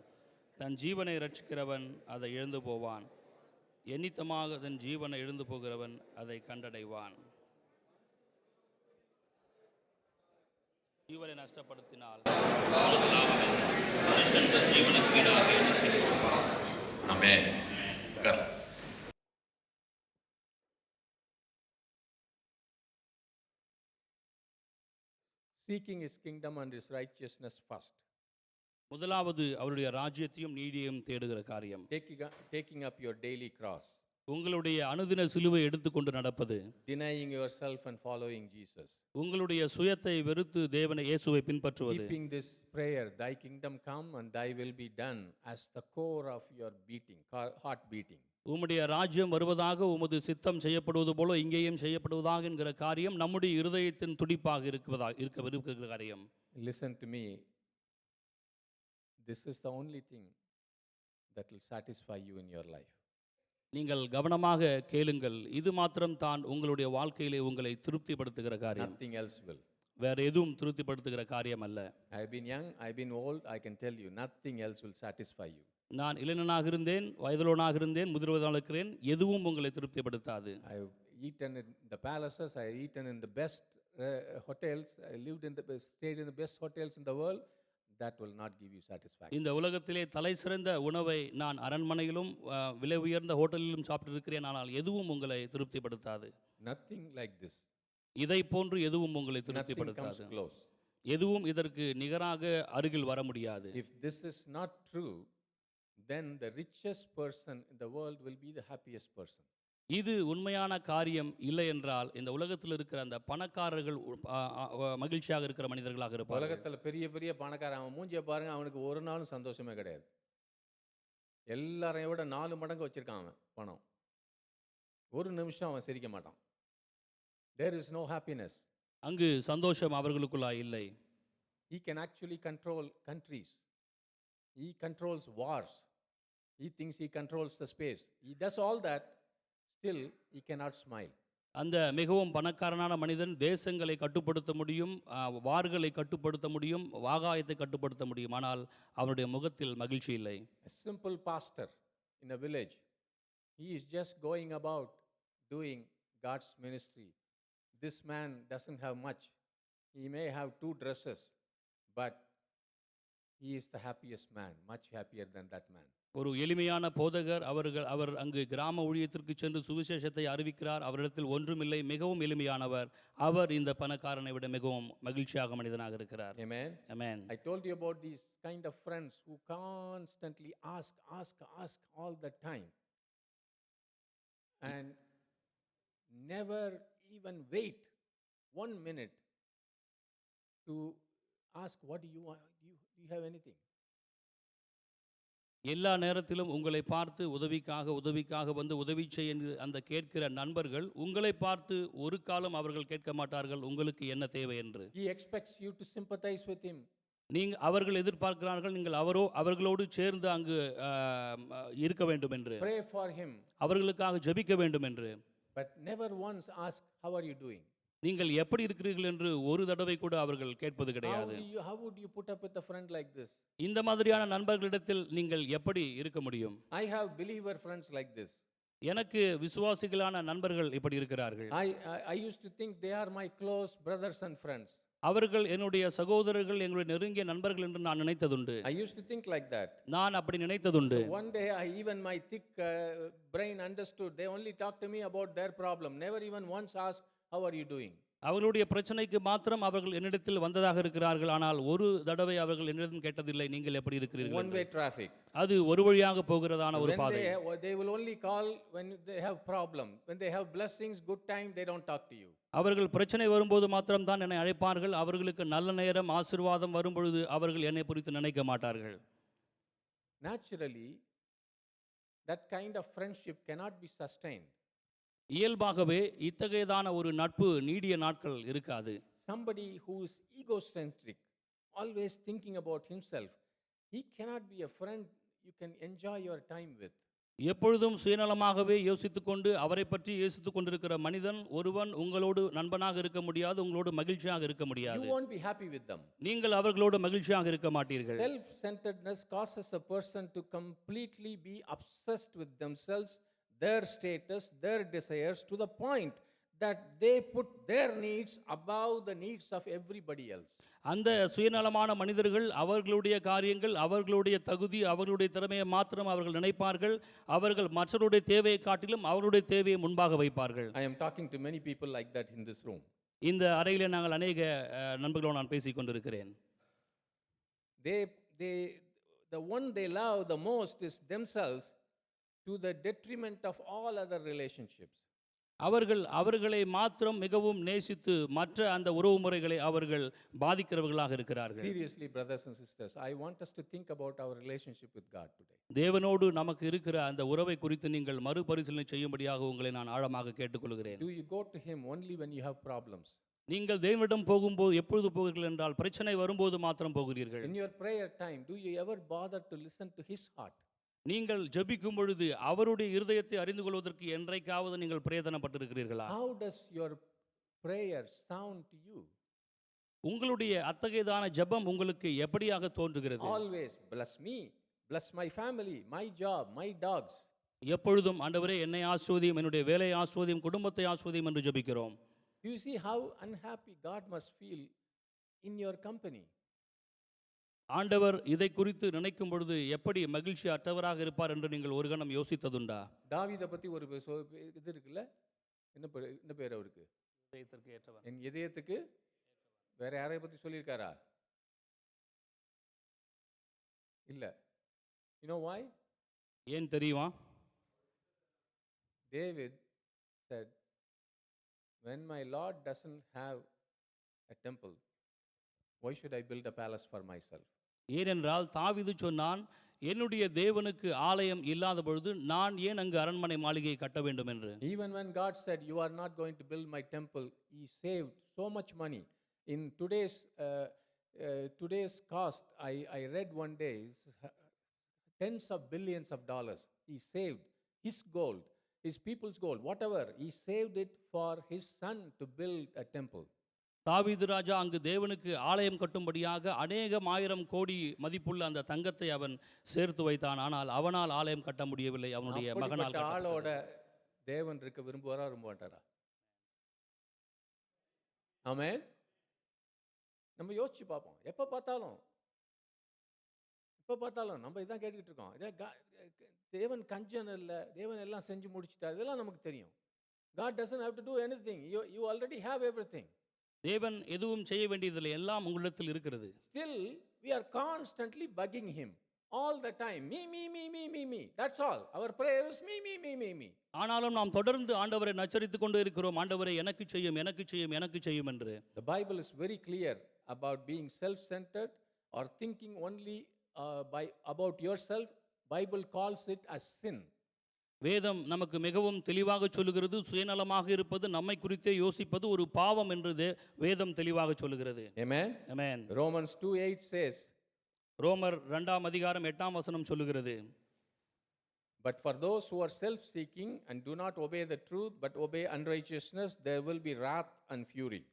தன் ஜீவனை ரட்சிக்கிறவன் அதை இழந்து போவான். எண்ணித்தமாக தன் ஜீவனை இழந்து போகிறவன் அதை கண்டடைவான். ஜீவனை நஷ்டப்படுத்தினால் மனுஷன் தன் ஜீவனுக்கு ஈடாக இருக்கிறான். ஆமென். Seeking his kingdom and his righteousness first. முதலாவது அவருடைய ராஜ்யத்தையும் நீதியையும் தேடுகிற காரியம். Taking up your daily cross. உங்களுடைய அனுதின சிலுவை எடுத்துக்கொண்டு நடப்பது. Denying yourself and following Jesus. உங்களுடைய சுயத்தை வெறுத்து தேவனை இயேசுவை பின்பற்றுவது. Keeping this prayer, thy kingdom come and thy will be done, as the core of your beating, heart beating. உம்முடைய ராஜ்யம் வருவதாக உமது சித்தம் செய்யப்படுவது போல இங்கேயும் செய்யப்படுவதாக என்கிற காரியம் நம்முடைய இருதயத்தின் துடிப்பாக இருக்கிற காரியம். Listen to me. This is the only thing that will satisfy you in your life. நீங்கள் கவனமாக கேளுங்கள். இது மாத்திரம் தான் உங்களுடைய வாழ்க்கையிலே உங்களை திருப்திப்படுத்துகிற காரியம். Nothing else will. வேற எதுவும் திருப்திப்படுத்துகிற காரியம் அல்ல. I have been young, I have been old, I can tell you, nothing else will satisfy you. நான் இளைஞனாக இருந்தேன், வயதிலோனாக இருந்தேன், முதிர்வதாக இருக்கிறேன், எதுவும் உங்களை திருப்திப்படுத்தாது. I have eaten in the palaces, I have eaten in the best hotels, I lived in the best, stayed in the best hotels in the world. That will not give you satisfaction. இந்த உலகத்திலே தலை சிறந்த உணவை நான் அரண்மனையிலும் விலை உயர்ந்த ஹோட்டலிலும் சாப்பிட்டு இருக்கிறேன், ஆனால் எதுவும் உங்களை திருப்திப்படுத்தாது. Nothing like this. இதை போன்று எதுவும் உங்களை Nothing comes திருப்திப்படுத்தாது. close. எதுவும் இதற்கு நிகராக அருகில் வர முடியாது. If this is not true, then the richest person in the world will be the happiest person. இது உண்மையான காரியம் இல்லை என்றால் இந்த உலகத்தில் இருக்கிற அந்த பணக்காரர்கள் மகிழ்ச்சியாக இருக்கிற மனிதர்களாக இருப்பார்கள். உலகத்தில் பெரிய பெரிய பணக்காரன் அவன் மூஞ்சியை பாருங்க, அவனுக்கு ஒரு நாளும் சந்தோஷமே கிடையாது. எல்லாரையும் விட 4 மடங்கு வச்சிருக்கான் அவன் பணம். ஒரு நிமிஷம் அவன் சிரிக்க மாட்டான். There is no happiness. அங்கு சந்தோஷம் அவர்களுக்குள்ளா இல்லை. He can actually control countries. He controls wars. He thinks he controls the space. He does all that. Still, he cannot smile. அந்த மிகவும் பணக்காரனான மனிதன் தேசங்களை கட்டுப்படுத்த முடியும், வார்களை கட்டுப்படுத்த முடியும், வாகாயத்தை கட்டுப்படுத்த முடியும், ஆனால் அவனுடைய முகத்தில் மகிழ்ச்சி இல்லை. A simple pastor in a village, he is just going about doing God's ministry. This man doesn't have much. He may have 2 dresses, but he is the happiest man, much happier than that man. ஒரு எளிமையான போதகர், அவர் அங்கு கிராம ஊழியத்திற்கு சென்று சுவிசேஷத்தை அறிவிக்கிறார். அவரிடத்தில் ஒன்றுமில்லை, மிகவும் எளிமையானவர். அவர் இந்த பணக்காரனை விட மிகவும் மகிழ்ச்சியாக மனிதனாக இருக்கிறார். Amen. Amen. I told you about these kind of friends who constantly ask all the time and never even wait 1 minute to ask, what do you want? Do you have anything? எல்லா நேரத்திலும் உங்களை பார்த்து உதவிக்காக வந்து உதவி செய்ய அந்த கேட்கிற நண்பர்கள் உங்களை பார்த்து ஒரு காலம் அவர்கள் கேட்க மாட்டார்கள் உங்களுக்கு என்ன தேவை என்று. He expects you to sympathize with him. அவர்கள் எதிர்பார்க்கிறார்கள் நீங்கள் அவர்களோடு சேர்ந்து அங்கு இருக்க வேண்டும் என்று, Pray for him. அவர்களுக்காக ஜெபிக்க வேண்டும் என்று. But never once ask, how are you doing? நீங்கள் எப்படி இருக்கிறீர்கள் என்று ஒரு தடவை கூட அவர்கள் கேட்பது கிடையாது. How would you put up with a friend like this? இந்த மாதிரியான நண்பர்களிடத்தில் நீங்கள் எப்படி இருக்க முடியும்? I have believer friends like this. எனக்கு விசுவாசிகளான நண்பர்கள் இப்படி இருக்கிறார்கள். I used to think they are my close brothers and friends. அவர்கள் என்னுடைய சகோதரர்கள், எங்களுடைய நெருங்கிய நண்பர்கள் என்று நான் நினைத்ததுண்டு. I used to think like that. நான் அப்படி நினைத்ததுண்டு. One day, even my thick brain understood. They only talk to me about their problem. Never even once ask, how are you doing? அவர்களுடைய பிரச்சனைக்கு மாத்திரம் அவர்கள் என்னிடத்தில் வந்ததாக இருக்கிறார்கள். ஆனால் ஒரு தடவை அவர்கள் என்னிடம் கேட்டதில்லை, நீங்கள் எப்படி இருக்கிறீர்கள் One என்று. way traffic. அது ஒரு வழியாக போகிறதான ஒரு When பாதை. they will only call when they have problem. When they have blessings, good time, they don't talk to you. அவர்கள் பிரச்சனை வரும்போது மாத்திரம் தான் என்னை அழைப்பார்கள். அவர்களுக்கு நல்ல நேரம், ஆசீர்வாதம் வரும்பொழுது அவர்கள் என்னை குறித்து நினைக்க மாட்டார்கள். Naturally, that kind of friendship cannot be sustained. இயல்பாகவே இத்தகையதான ஒரு நட்பு நீடிய நாட்கள் இருக்காது. Somebody who is egocentric, always thinking about himself, he cannot be a friend you can enjoy your time with. எப்பொழுதும் சுயநலமாகவே யோசித்துக்கொண்டு அவரை பற்றி யோசித்துக் கொண்டிருக்கிற மனிதன் ஒருவன் உங்களோடு நண்பனாக இருக்க முடியாது, உங்களோடு மகிழ்ச்சியாக இருக்க You முடியாது. won't be happy with them. நீங்கள் அவர்களோடு மகிழ்ச்சியாக இருக்க மாட்டீர்கள். Self-centeredness causes a person to completely be obsessed with themselves, their status, their desires, to the point that they put their needs above the needs of everybody else. அந்த சுயநலமான மனிதர்கள் அவர்களுடைய காரியங்கள், அவர்களுடைய தகுதி, அவர்களுடைய திறமையை மாத்திரம் அவர்கள் நினைப்பார்கள். அவர்கள் மற்றவருடைய தேவையை காட்டிலும் அவர்களுடைய தேவையை முன்பாக வைப்பார்கள். I am talking to many people like that in this room. இந்த அறையிலே நாங்கள் அநேக நண்பர்களோடு நான் பேசிக் கொண்டிருக்கிறேன். The one they love the most is themselves, to the detriment of all other relationships. அவர்களை மாத்திரம் மிகவும் நேசித்து மற்ற அந்த உறவு முறைகளை அவர்கள் பாதிக்கிறவர்களாக இருக்கிறார்கள். Seriously, brothers and sisters, I want us to think about our relationship with God today. தேவனோடு நமக்கு இருக்கிற அந்த உறவை குறித்து நீங்கள் மறுபரிசீலனை செய்யும்படியாக உங்களை நான் ஆழமாக கேட்டுக்கொள்கிறேன். Do you go to him only when you have problems? நீங்கள் தேவனிடம் போகும்போது எப்பொழுது போகிறீர்கள் என்றால் பிரச்சனை வரும்போது மாத்திரம் போகிறீர்கள். In your prayer time, do you ever bother to listen to his heart? நீங்கள் ஜெபிக்கும் பொழுது அவருடைய இருதயத்தை அறிந்து கொள்வதற்கு என்றைக்காவது நீங்கள் பிரயத்தனப்பட்டிருக்கிறீர்களா? How does your prayer sound to you? உங்களுடைய அத்தகையதான ஜெபம் உங்களுக்கு எப்படியாக தோன்றுகிறது? Always bless me, bless my family, my job, my dogs. எப்பொழுதும் ஆண்டவரே என்னை ஆசீர்வதியும், என்னுடைய வேலையை ஆசீர்வதியும், குடும்பத்தை ஆசீர்வதியும் என்று ஜெபிக்கிறோம். Do you see how unhappy God must feel in your company? ஆண்டவர் இதை குறித்து நினைக்கும் பொழுது எப்படி மகிழ்ச்சி அற்றவராக இருப்பார் என்று நீங்கள் ஒரு கணம் யோசித்ததுண்டா? தாவீதை பற்றி ஒரு இது இருக்குல்ல, என்ன பேர் அவருக்கு? இதயத்திற்கு ஏற்றவர். என் இதயத்துக்கு வேற யாரை பற்றி சொல்லியிருக்காரா? இல்லை. You know why? ஏன் தெரியுமா? David said, when my Lord doesn't have a temple, why should I build a palace for myself? ஏனென்றால் தாவீது சொன்னான், என்னுடைய தேவனுக்கு ஆலயம் இல்லாத பொழுது நான் ஏன் அங்கு அரண்மனை மாளிகையை கட்ட வேண்டும் என்று. Even when God said, you are not going to build my temple, he saved so much money. In today's cost, I read one day, tens of billions of dollars. He saved his gold, his people's gold, whatever. He saved it for his son to build a temple. தாவீது ராஜா அங்கு தேவனுக்கு ஆலயம் கட்டும்படியாக அநேகம் ஆயிரம் கோடி மதிப்புள்ள அந்த தங்கத்தை அவன் சேர்த்து வைத்தான். ஆனால் அவனால் ஆலயம் கட்ட முடியவில்லை, அவனுடைய மகனால். ஆளோட தேவன் இருக்க விரும்புவாரா, விரும்ப மாட்டாரா? ஆமென். நம்ம யோசிச்சு பார்ப்போம். எப்போ பார்த்தாலும் நம்ம இதான் கேட்டுக்கிட்டு இருக்கோம். தேவன் கஞ்சன் இல்லை, தேவன் எல்லாம் செஞ்சு முடிச்சிட்டார், இதெல்லாம் நமக்கு தெரியும். God doesn't have to do anything. You already have everything. தேவன் எதுவும் செய்ய வேண்டியதில்லை, எல்லாம் உங்களிடத்தில் இருக்கிறது. Still, we are constantly bugging him all the time. Me. That's all. Our prayer is me. ஆனாலும் நாம் தொடர்ந்து ஆண்டவரை நச்சரித்துக் கொண்டு இருக்கிறோம். ஆண்டவரை எனக்கு செய்யும் என்று. The Bible is very clear about being self-centered or thinking only about yourself. Bible calls it as sin. வேதம் நமக்கு மிகவும் தெளிவாக சொல்லுகிறது, சுயநலமாக இருப்பது, நம்மை குறித்தே யோசிப்பது ஒரு பாவம் என்று வேதம் தெளிவாக சொல்லுகிறது. Amen. Amen. Romans 2:8 says, ரோமர் 2ஆம் அதிகாரம் 8ஆம் வசனம் சொல்லுகிறது, but for those who are self-seeking and do not obey the truth but obey unrighteousness, there will be wrath and fury.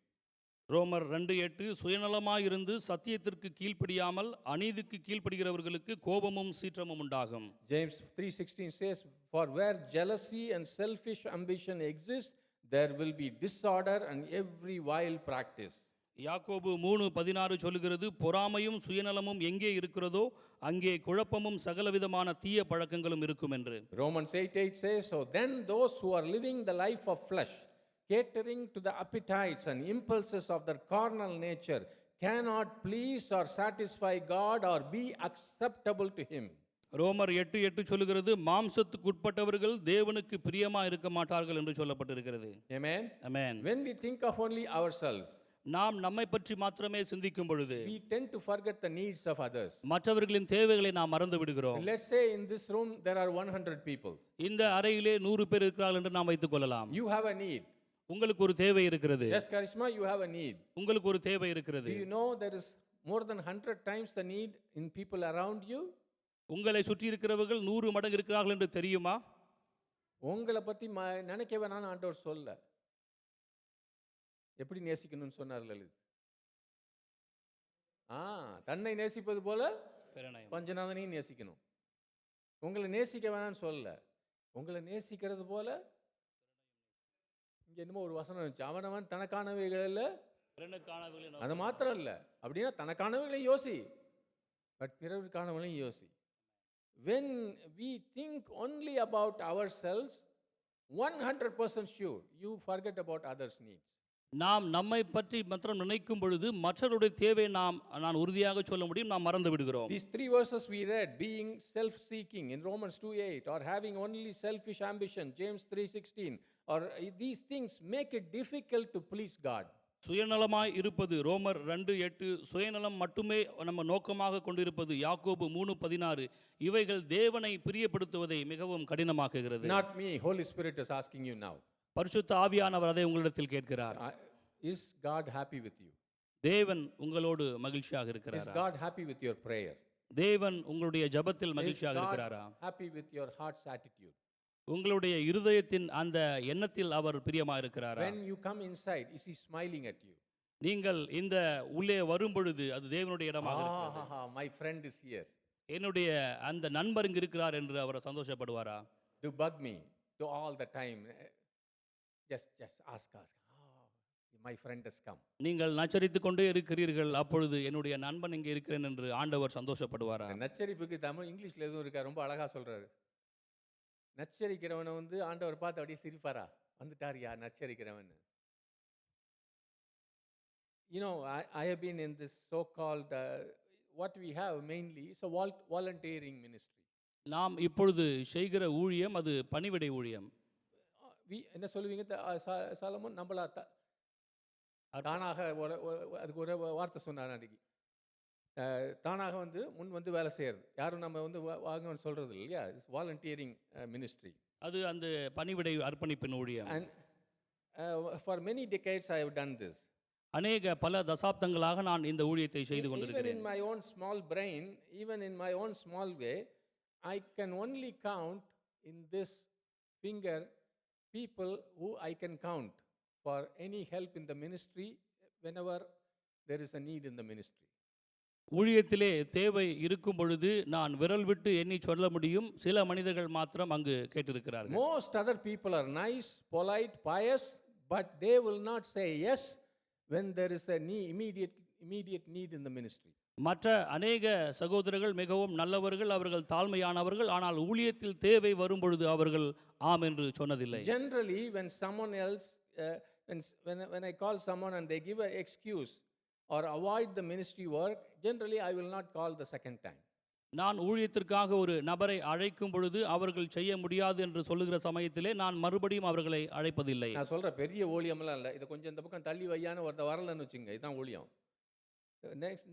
ரோமர் 2:8, சுயநலமாயிருந்து சத்தியத்திற்கு கீழ்ப்படியாமல் அநீதிக்கு கீழ்ப்படுகிறவர்களுக்கு கோபமும் சீற்றமும் உண்டாகும். James 3:16 says, for where jealousy and selfish ambition exist, there will be disorder and every vile practice. யாக்கோபு 3:16 சொல்லுகிறது, பொறாமையும் சுயநலமும் எங்கே இருக்கிறதோ அங்கே குழப்பமும் சகலவிதமான தீய பழக்கங்களும் இருக்கும் என்று. Romans 8:8 says, so then those who are living the life of flesh, catering to the appetites and impulses of their carnal nature, cannot please or satisfy God or be acceptable to Him. ரோமர் 8:8 சொல்லுகிறது, மாம்சத்துக்கு உட்பட்டவர்கள் தேவனுக்கு பிரியமா இருக்க மாட்டார்கள் என்று சொல்லப்பட்டிருக்கிறது. Amen. Amen. When we think of only ourselves, நாம் நம்மை பற்றி மாத்திரமே சிந்திக்கும் பொழுது we tend to forget the needs of others. மற்றவர்களின் தேவைகளை நாம் மறந்து விடுகிறோம். Let's say in this room there are 100 people. இந்த அறையிலே 100 பேர் இருக்கிறார்கள் என்று நாம் வைத்துக் கொள்ளலாம். You have a need. உங்களுக்கு ஒரு தேவை இருக்கிறது. Yes, Karishma, you have a need. உங்களுக்கு ஒரு தேவை இருக்கிறது. Do you know there is more than 100 times the need in people around you? உங்களை சுற்றி இருக்கிறவர்கள் 100 மடங்கு இருக்கிறார்கள் என்று தெரியுமா? உங்களை பத்தி நினைக்க வேணாம்னு ஆண்டவர் சொல்ல. எப்படி நேசிக்கணும்னு சொன்னார் லலித். தன்னை நேசிப்பது போல பஞ்சநாதனையும் நேசிக்கணும். உங்களை நேசிக்க வேணாம்னு சொல்ல. உங்களை நேசிக்கிறது போல இங்க என்னமோ ஒரு வசனம் இருந்துச்சு, அவனவன் தனக்கானவைகளில் அது மாத்திரம் இல்லை, அப்படின்னா தனக்கானவைகளையும் யோசி, பட் பிறருக்கானவங்களையும் யோசி. When we think only about ourselves, 100% sure you forget about others' needs. நாம் நம்மை பற்றி மாத்திரம் நினைக்கும் பொழுது மற்றவருடைய தேவை நான் உறுதியாக சொல்ல முடியும், நாம் மறந்து விடுகிறோம். These 3 verses we read, being self-seeking in Romans 2:8, or having only selfish ambition, James 3:16, or these things make it difficult to please God. சுயநலமாய் இருப்பது ரோமர் 2:8, சுயநலம் மட்டுமே நம்ம நோக்கமாக கொண்டிருப்பது யாக்கோபு 3:16, இவைகள் தேவனை பிரியப்படுத்துவதை மிகவும் கடினமாக்குகிறது. Not me, Holy Spirit is asking you now. பரிசுத்த ஆவியானவர் அதை உங்களிடத்தில் கேட்கிறார். Is God happy with you? தேவன் உங்களோடு மகிழ்ச்சியாக Is இருக்கிறாரா? God happy with your prayer? தேவன் உங்களுடைய ஜெபத்தில் Is மகிழ்ச்சியாக God இருக்கிறாரா? happy with your heart's attitude? உங்களுடைய இருதயத்தின் அந்த எண்ணத்தில் அவர் பிரியமா இருக்கிறாரா? When you come inside, is He smiling at you? நீங்கள் இந்த உள்ளே வரும் பொழுது அது தேவனுடைய இடமாக இருக்கிறது. My friend is here. என்னுடைய அந்த நண்பர் இங்கு இருக்கிறார் என்று அவர் சந்தோஷப்படுவாரா? Do bug me to all the time. Just ask. My friend has come. நீங்கள் நச்சரித்துக் கொண்டே இருக்கிறீர்கள், அப்பொழுது என்னுடைய நண்பன் இங்கே இருக்கிறேன் என்று ஆண்டவர் சந்தோஷப்படுவாரா? நச்சரிப்புக்கு தமிழ் இங்கிலீஷ்ல எதுவும் இருக்கா? ரொம்ப அழகா சொல்றாரு. நச்சரிக்கிறவனை ஆண்டவர் பார்த்து அப்படியே சிரிப்பாரா? வந்துட்டாரியா நச்சரிக்கிறவன். I have been in this so-called what we have mainly is a volunteering ministry. நாம் இப்பொழுது செய்கிற ஊழியம் அது பணிவிடை ஊழியம். என்ன சொல்லுவீங்க சாலமோன்? நம்மளா தானாக அதுக்கு ஒரு வார்த்தை சொன்னார் அன்றைக்கி. தானாக முன் வேலை செய்யறது, யாரும் நம்ம வாங்கன்னு சொல்றது இல்லையா? It's volunteering ministry. அது அந்த பணிவிடை அர்ப்பணிப்பின் ஊழியம். And for many decades I have done this. பல தசாப்தங்களாக நான் இந்த ஊழியத்தை செய்து கொண்டிருக்கிறேன். Even in my own small brain, even in my own small way, I can only count in this finger people who I can count for any help in the ministry whenever there is a need in the ministry. ஊழியத்திலே தேவை இருக்கும் பொழுது நான் விரல் விட்டு எண்ணி சொல்ல முடியும், சில மனிதர்கள் மாத்திரம் அங்கு கேட்டிருக்கிறார்கள். Most other people are nice, polite, pious, but they will not say yes when there is a immediate need in the ministry. மற்ற அநேக சகோதரர்கள் மிகவும் நல்லவர்கள், அவர்கள் தாழ்மையானவர்கள், ஆனால் ஊழியத்தில் தேவை வரும் பொழுது அவர்கள் ஆம் என்று சொன்னதில்லை. Generally when someone else when I call someone and they give an excuse or avoid the ministry work, generally I will not call the second time. நான் ஊழியத்திற்காக ஒரு நபரை அழைக்கும் பொழுது அவர்கள் செய்ய முடியாது என்று சொல்லுகிற சமயத்திலே நான் மறுபடியும் அவர்களை அழைப்பதில்லை. நான் சொல்ற பெரிய ஊழியம்லாம் இல்லை, இதை கொஞ்சம் இந்த பக்கம் தள்ளி வையான்னு ஒருத்த வரலன்னு வச்சுங்க, இதுதான் ஊழியம்.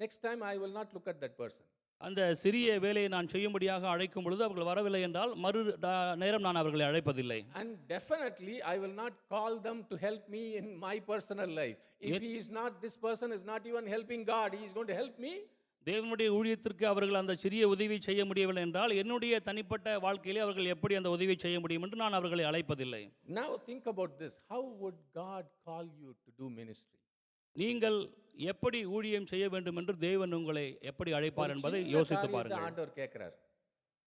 Next time I will not look at that person. அந்த சிறிய வேலையை நான் செய்யும்படியாக அழைக்கும் பொழுது அவர்கள் வரவில்லை என்றால் மறு நேரம் நான் அவர்களை அழைப்பதில்லை. And definitely I will not call them to help me in my personal life. If he is not, this person is not even helping God, he is going to help me. தேவனுடைய ஊழியத்திற்கு அவர்கள் அந்த சிறிய உதவி செய்ய முடியவில்லை என்றால் என்னுடைய தனிப்பட்ட வாழ்க்கையிலே அவர்கள் எப்படி அந்த உதவி செய்ய முடியும் என்று நான் அவர்களை அழைப்பதில்லை. Now think about this. How would God call you to do ministry? நீங்கள் எப்படி ஊழியம் செய்ய வேண்டும் என்று தேவன் உங்களை எப்படி அழைப்பார் என்பதை யோசித்து பாருங்கள். ஆண்டவர் கேட்கிறார்,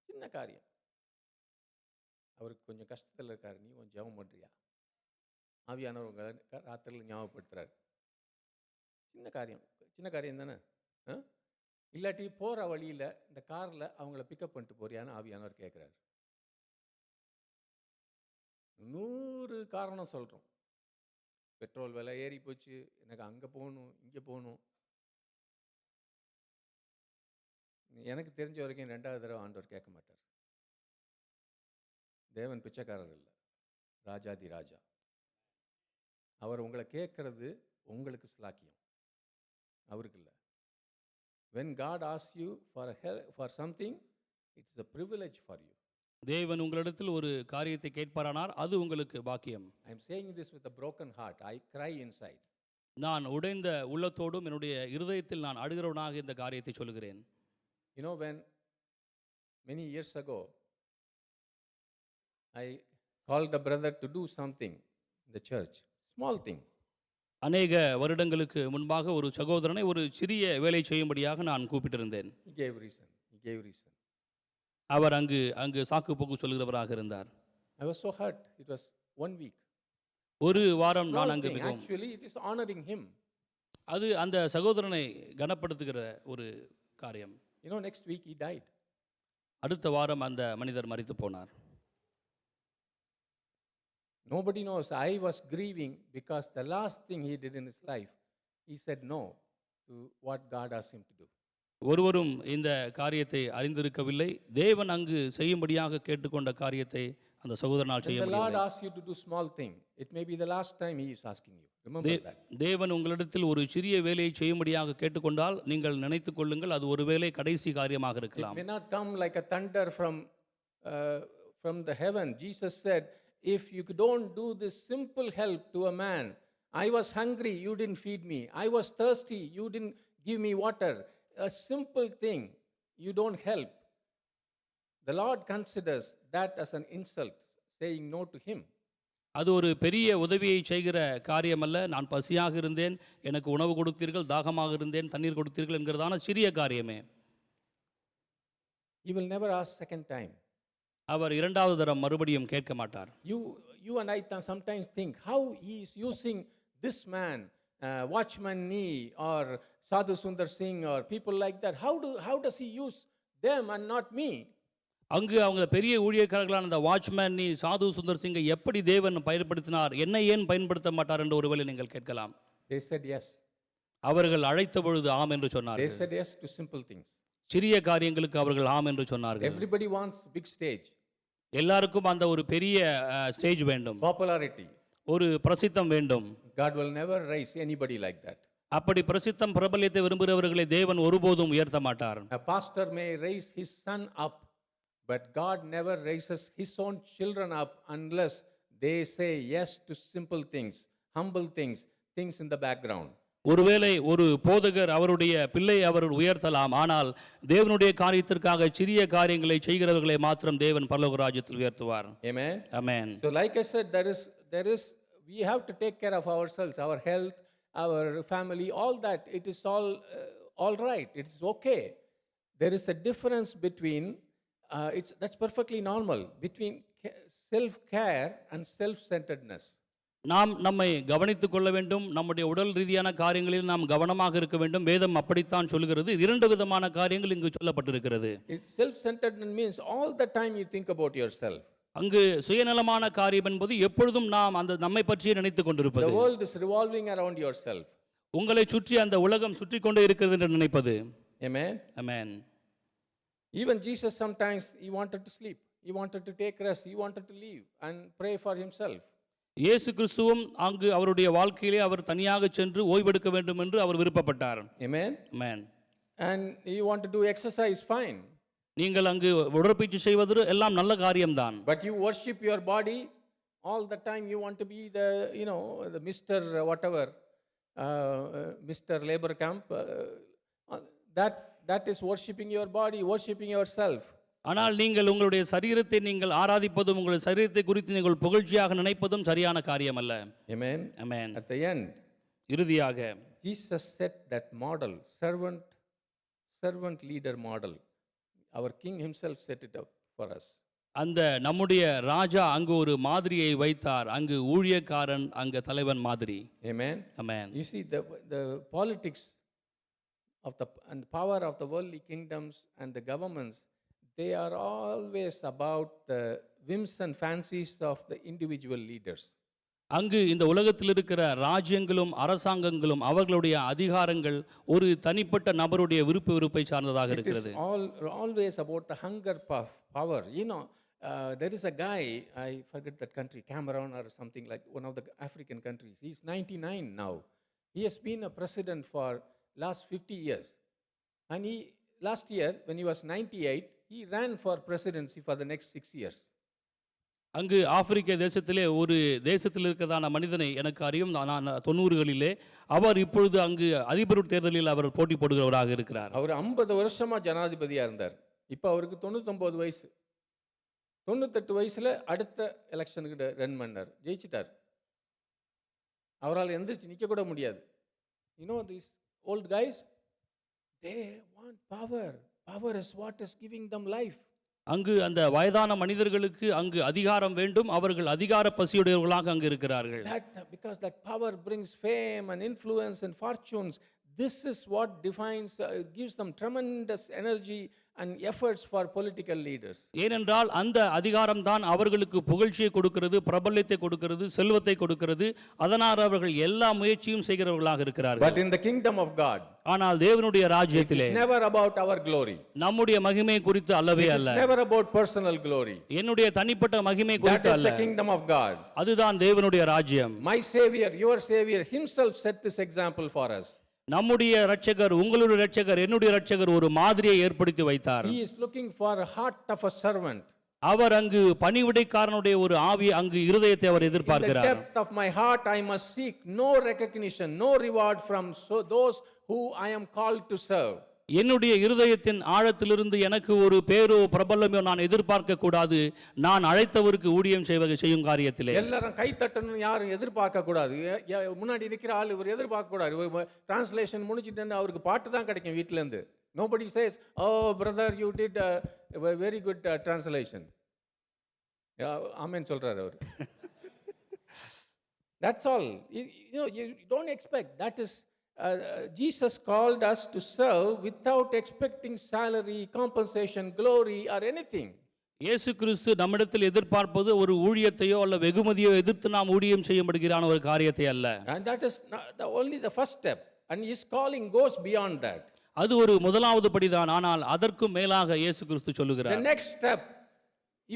சின்ன காரியம், அவருக்கு கொஞ்சம் கஷ்டத்தில் இருக்காரு, நீ கொஞ்சம் ஜெபம் பண்றியா? ஆவியானவர் உங்களை ராத்திரியில் ஞாபகப்படுத்துறாரு, சின்ன காரியம் தானே. இல்லாட்டி போகிற வழியில் இந்த காரில் அவங்கள பிக்கப் பண்ணிட்டு போறியான்னு ஆவியானவர் கேட்குறாரு. 100 காரணம் சொல்கிறோம். பெட்ரோல் விலை ஏறி போச்சு, எனக்கு அங்கே போகணும், இங்கே போகணும். எனக்கு தெரிஞ்ச வரைக்கும் 2வது தடவை ஆண்டவர் கேட்க மாட்டார். தேவன் பிச்சைக்காரர் இல்லை, ராஜாதி ராஜா. அவர் உங்களை கேட்கறது உங்களுக்கு ஸ்லாக்கியம், அவருக்கு இல்லை. When God asks you for something, it's a privilege for you. தேவன் உங்களிடத்தில் ஒரு காரியத்தை கேட்பாரானார், அது உங்களுக்கு பாக்கியம். I am saying this with a broken heart. I cry inside. நான் உடைந்த உள்ளத்தோடும் என்னுடைய இருதயத்தில் நான் அழுகிறவனாக இந்த காரியத்தை சொல்கிறேன். You know, when many years ago I called a brother to do something in the church, small thing. அநேக வருடங்களுக்கு முன்பாக ஒரு சகோதரனை ஒரு சிறிய வேலை செய்யும்படியாக நான் கூப்பிட்டிருந்தேன். He gave reason. அவர் அங்கு சாக்கு போக்கு சொல்கிறவராக இருந்தார். I was so hurt. It was 1 week. ஒரு வாரம் Small நான் அங்கு thing. மிகவும் Actually, it is honoring him. அது அந்த சகோதரனை கனப்படுத்துகிற ஒரு காரியம். You know, next week he died. அடுத்த வாரம் அந்த மனிதர் மரித்து போனார். Nobody knows. I was grieving because the last thing he did in his life, he said no to what God asked him to do. ஒருவரும் இந்த காரியத்தை அறிந்திருக்கவில்லை. தேவன் அங்கு செய்யும்படியாக கேட்டுக்கொண்ட காரியத்தை அந்த சகோதரனால் செய்ய When the Lord முடியவில்லை. asks you to do small thing, it may be the last time he is asking you. Remember that. தேவன் உங்களிடத்தில் ஒரு சிறிய வேலையை செய்யும்படியாக கேட்டுக்கொண்டால் நீங்கள் நினைத்துக் கொள்ளுங்கள், அது ஒருவேளை கடைசி காரியமாக It இருக்கலாம். may not come like a thunder from the heaven. Jesus said, if you don't do this simple help to a man, I was hungry, you didn't feed me. I was thirsty, you didn't give me water. A simple thing, you don't help. The Lord considers that as an insult, saying no to him. அது ஒரு பெரிய உதவியை செய்கிற காரியம் அல்ல. நான் பசியாக இருந்தேன், எனக்கு உணவு கொடுத்தீர்கள், தாகமாக இருந்தேன், தண்ணீர் கொடுத்தீர்கள் என்கிறதான சிறிய காரியமே. He will never ask second time. அவர் 2வது தரம் மறுபடியும் கேட்க மாட்டார். You and I sometimes think how he is using this man, Watchman Nee or Sadhu Sundar Singh or people like that. How does he use them and not me? அங்கு அவங்க பெரிய ஊழியக்காரர்களான அந்த watchman நீ சாது சுந்தர் சிங்கை எப்படி தேவன் பயன்படுத்தினார், என்னை ஏன் பயன்படுத்த மாட்டார் என்று ஒருவேளை நீங்கள் கேட்கலாம். They said yes. அவர்கள் அழைத்த பொழுது ஆம் என்று They சொன்னார்கள். said yes to simple things. சிறிய காரியங்களுக்கு அவர்கள் ஆம் என்று சொன்னார்கள். Everybody wants big stage, எல்லாருக்கும் அந்த ஒரு பெரிய ஸ்டேஜ் வேண்டும், popularity. ஒரு பிரசித்தம் வேண்டும். God will never raise anybody like that. அப்படி பிரசித்தம் பிரபல்யத்தை விரும்புகிறவர்களை தேவன் ஒருபோதும் உயர்த்த மாட்டார். A pastor may raise his son up, but God never raises his own children up unless they say yes to simple things, humble things, things in the background. ஒருவேளை ஒரு போதகர் அவருடைய பிள்ளை அவர் உயர்த்தலாம், ஆனால் தேவனுடைய காரியத்திற்காக சிறிய காரியங்களை செய்கிறவர்களை மாத்திரம் தேவன் பரலோக ராஜ்யத்தில் உயர்த்துவார். Amen. Amen. So like I said, there is we have to take care of ourselves, our health, our family, all that. It is all right. It is okay. There is a difference between that's perfectly normal between self care and self-centeredness. நாம் நம்மை கவனித்துக் கொள்ள வேண்டும், நம்முடைய உடல் ரீதியான காரியங்களில் நாம் கவனமாக இருக்க வேண்டும். வேதம் அப்படித்தான் சொல்கிறது. 2 விதமான காரியங்கள் இங்கு சொல்லப்பட்டிருக்கிறது. Self-centeredness means all the time you think about yourself. அங்கு சுயநலமான காரியம் என்பது எப்பொழுதும் நாம் அந்த நம்மை பற்றியே நினைத்துக் கொண்டிருப்பது. The world is revolving around yourself. உங்களை சுற்றி அந்த உலகம் சுற்றி கொண்டே இருக்கிறது என்று நினைப்பது. Amen. Amen. Even Jesus sometimes he wanted to sleep. He wanted to take rest. He wanted to leave and pray for himself. இயேசு கிறிஸ்துவும் அங்கு அவருடைய வாழ்க்கையிலே அவர் தனியாக சென்று ஓய்வெடுக்க வேண்டும் என்று அவர் விருப்பப்பட்டார். Amen. Amen. And you want to do exercise, fine. நீங்கள் அங்கு உடற்பயிற்சி செய்வது எல்லாம் நல்ல காரியம்தான். But you worship your body all the time. You want to be the the Mr. whatever, Mr. Labor Camp. That is worshiping your body, worshiping yourself. ஆனால் நீங்கள் உங்களுடைய சரீரத்தை நீங்கள் ஆராதிப்பதும் உங்களுடைய சரீரத்தை குறித்து நீங்கள் புகழ்ச்சியாக நினைப்பதும் சரியான காரியம் அல்ல. Amen. Amen. At the end, இறுதியாக Jesus set that model, servant leader model. Our King himself set it up for us. அந்த நம்முடைய ராஜா அங்கு ஒரு மாதிரியை வைத்தார். அங்கு ஊழியக்காரன், அங்கு தலைவன் மாதிரி. Amen. Amen. You see, the politics of the and power of the worldly kingdoms and the governments, they are always about the whims and fancies of the individual leaders. அங்கு இந்த உலகத்தில் இருக்கிற ராஜ்யங்களும் அரசாங்கங்களும் அவர்களுடைய அதிகாரங்கள் ஒரு தனிப்பட்ட நபருடைய விருப்பை சார்ந்ததாக It is இருக்கிறது. always about the hunger power. You know, there is a guy, I forget that country, Cameroon or something, like one of the African countries. He's 99 now. He has been a president for last 50 years. And last year, when he was 98, he ran for presidency for the next 6 years. அங்கு ஆப்பிரிக்க தேசத்திலே ஒரு தேசத்தில் இருக்கிறதான மனிதனை எனக்கு அறியும். நான் 90களிலே அவர் இப்பொழுது அங்கு அதிபர் தேர்தலில் அவர் போட்டி போடுகிறவராக இருக்கிறார். அவர் 50 வருஷமா ஜனாதிபதியா இருந்தார். இப்போ அவருக்கு 99 வயசு. 98 வயசுல அடுத்த எலெக்ஷனுக்கு ரன் பண்ணார், ஜெயிச்சிட்டார். அவரால் எந்திரிச்சு நிற்க கூட முடியாது. You know, these old guys, they want power. Power is what is giving them life. அங்கு அந்த வயதான மனிதர்களுக்கு அங்கு அதிகாரம் வேண்டும். அவர்கள் அதிகார பசியுடையவர்களாக அங்கு இருக்கிறார்கள். Because that power brings fame and influence and fortunes. This is what defines, gives them tremendous energy and efforts for political leaders. ஏனென்றால் அந்த அதிகாரம் தான் அவர்களுக்கு புகழ்ச்சியை கொடுக்கிறது, பிரபல்யத்தை கொடுக்கிறது, செல்வத்தை கொடுக்கிறது. அதனால் அவர்கள் எல்லா முயற்சியும் செய்கிறவர்களாக இருக்கிறார்கள். But in the kingdom of God, ஆனால் தேவனுடைய ராஜ்யத்திலே it's never about our glory. நம்முடைய மகிமை குறித்து அல்லவே அல்ல. It's never about personal glory. என்னுடைய தனிப்பட்ட மகிமை That குறித்து is அல்ல. the kingdom of God. அதுதான் தேவனுடைய ராஜ்யம். My Savior, your Savior himself set this example for us. நம்முடைய இரட்சகர், உங்களுடைய இரட்சகர், என்னுடைய இரட்சகர் ஒரு மாதிரியை ஏற்படுத்தி வைத்தார். He is looking for a heart of a servant. அவர் அங்கு பணிவிடைக்காரனுடைய ஒரு ஆவி, அங்கு இருதயத்தை அவர் In the எதிர்பார்க்கிறார். depth of my heart I must seek no recognition, no reward from those who I am called to serve. என்னுடைய இருதயத்தின் ஆழத்திலிருந்து எனக்கு ஒரு பேரோ பிரபலமோ நான் எதிர்பார்க்க கூடாது. நான் அழைத்தவருக்கு ஊழியம் செய்யும் காரியத்திலே எல்லாரும் கை தட்டணும் யாரும் எதிர்பார்க்க கூடாது. முன்னாடி நிற்கிற ஆள் இவர் எதிர்பார்க்க கூடாது. டிரான்ஸ்லேஷன் முடிச்சிட்டு அவருக்கு பாட்டு தான் கிடைக்கும் வீட்ல இருந்து. Nobody says, oh brother, you did a very good translation. ஆமென் சொல்றாரு அவர். That's all. You know, you don't expect. That is, Jesus called us to serve without expecting salary, compensation, glory or anything. இயேசு கிறிஸ்து நம்மிடத்தில் எதிர்பார்ப்பது ஒரு ஊழியத்தையோ அல்ல வெகுமதியோ எதிர்த்து நாம் ஊழியம் செய்யும்படியான ஒரு காரியத்தை அல்ல. And that is only the first step. And his calling goes beyond that. அது ஒரு முதலாவது படிதான். ஆனால் அதற்கும் மேலாக இயேசு கிறிஸ்து சொல்லுகிறார். The next step,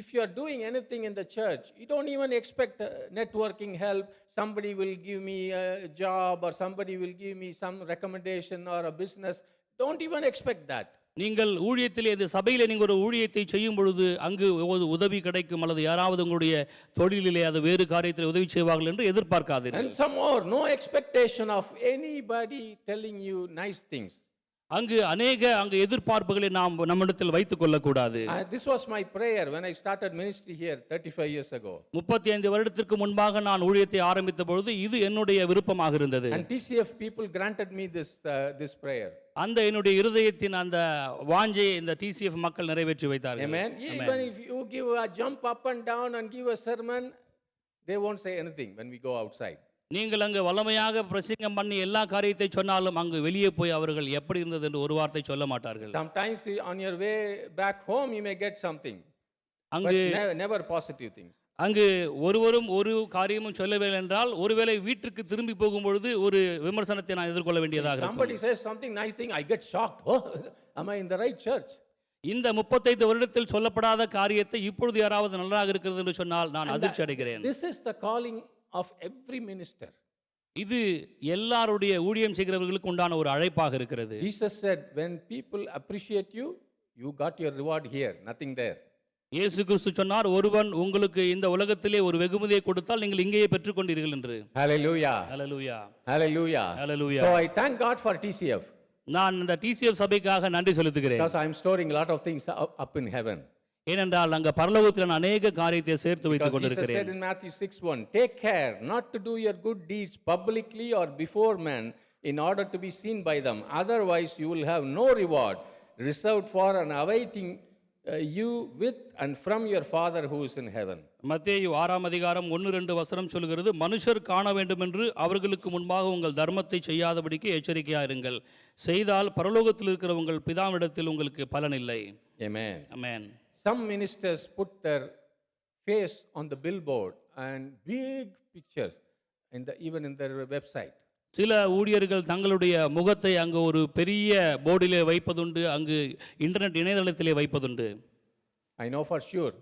if you are doing anything in the church, you don't even expect networking help. Somebody will give me a job or somebody will give me some recommendation or a business. Don't even expect that. நீங்கள் ஊழியத்திலே இந்த சபையிலே நீங்கள் ஒரு ஊழியத்தை செய்யும் பொழுது அங்கு உதவி கிடைக்கும் அல்லது யாராவது உங்களுடைய தொழிலிலே அது வேறு காரியத்தில் உதவி செய்வார்கள் என்று எதிர்பார்க்காதீர்கள். And some more, no expectation of anybody telling you nice things. அங்கு அங்கு எதிர்பார்ப்புகளை நாம் நம்மிடத்தில் வைத்துக் கொள்ளக்கூடாது. This was my prayer when I started ministry here 35 years ago. 35 வருடத்திற்கு முன்பாக நான் ஊழியத்தை ஆரம்பித்த பொழுது இது என்னுடைய விருப்பமாக இருந்தது. And TCF people granted me this prayer. அந்த என்னுடைய இருதயத்தின் அந்த வாஞ்சையை இந்த TCF மக்கள் நிறைவேற்றி வைத்தார்கள். Amen. Even if you give a jump up and down and give a sermon, they won't say anything when we go outside. நீங்கள் அங்கு வல்லமையாக பிரசங்கம் பண்ணி எல்லா காரியத்தை சொன்னாலும் அங்கு வெளியே போய் அவர்கள் எப்படி இருந்தது என்று ஒரு வார்த்தை சொல்ல மாட்டார்கள். Sometimes on your way back home you may get something. அங்கு never positive things. அங்கு ஒருவரும் ஒரு காரியமும் சொல்லவில்லை என்றால் ஒருவேளை வீட்டுக்கு திரும்பி போகும்பொழுது ஒரு விமர்சனத்தை நான் எதிர்கொள்ள வேண்டியதாக இருக்கும். Somebody says something nice thing, I get shocked. Oh, am I in the right church? இந்த 35 வருடத்தில் சொல்லப்படாத காரியத்தை இப்பொழுது யாராவது நன்றாக இருக்கிறது என்று சொன்னால் நான் அதிர்ச்சி அடைகிறேன். This is the calling of every minister. இது எல்லாருடைய ஊழியம் செய்கிறவர்களுக்கு உண்டான ஒரு அழைப்பாக இருக்கிறது. Jesus said, when people appreciate you, you got your reward here, nothing there. இயேசு கிறிஸ்து சொன்னார், ஒருவன் உங்களுக்கு இந்த உலகத்திலே ஒரு வெகுமதியை கொடுத்தால் நீங்கள் இங்கேயே பெற்றுக்கொண்டீர்கள் என்று. Hallelujah. Hallelujah. Hallelujah. Hallelujah. So I thank God for TCF. நான் இந்த TCF சபைக்காக நன்றி செலுத்துகிறேன். Because I am storing a lot of things up in heaven. ஏனென்றால் அங்க பரலோகத்தில் நான் அநேக காரியத்தை சேர்த்து வைத்துக் Jesus கொண்டிருக்கிறேன். said in Matthew 6:1, take care not to do your good deeds publicly or before men in order to be seen by them. Otherwise you will have no reward reserved for and awaiting you with and from your Father who is in heaven. மத்தேயு 6ஆம் அதிகாரம் 1-2 வசனம் சொல்கிறது, மனுஷர் காண வேண்டுமென்று அவர்களுக்கு முன்பாக உங்கள் தர்மத்தை செய்யாதபடிக்கு எச்சரிக்கையாயிருங்கள். செய்தால் பரலோகத்தில் இருக்கிற உங்கள் பிதாவிடத்தில் உங்களுக்கு பலன் இல்லை. Amen. Amen. Some ministers put their face on the billboard and big pictures even in their website. சில ஊழியர்கள் தங்களுடைய முகத்தை அங்கு ஒரு பெரிய போர்டிலே வைப்பதுண்டு, அங்கு internet இணையதளத்திலே வைப்பதுண்டு. I know for sure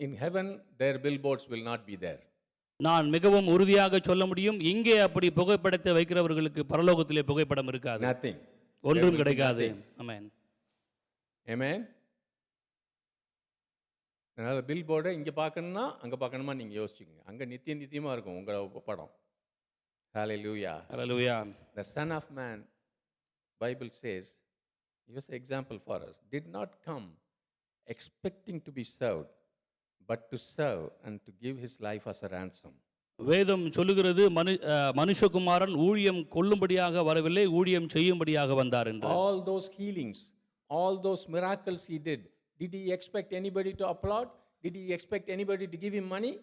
in heaven their billboards will not be there. நான் மிகவும் உறுதியாக சொல்ல முடியும், இங்கே அப்படி புகைப்படத்தை வைக்கிறவர்களுக்கு பரலோகத்திலே புகைப்படம் இருக்காது. Nothing. ஒன்றும் கிடைக்காது. ஆமென். Amen. அதனால் பில்போர்டை இங்கே பார்க்கணும்னா அங்கே பார்க்கணுமா நீங்கள் யோசிச்சுக்கோங்க. அங்கே நித்தியமாக இருக்கும் உங்கள் படம். Hallelujah. Hallelujah. The Son of Man, Bible says, he was an example for us, did not come expecting to be served, but to serve and to give his life as a ransom. வேதம் சொல்லுகிறது, மனுஷகுமாரன் ஊழியம் கொள்ளும்படியாக வரவில்லை, ஊழியம் செய்யும்படியாக வந்தார் என்று. All those healings, all those miracles he did he expect anybody to applaud? Did he expect anybody to give him money?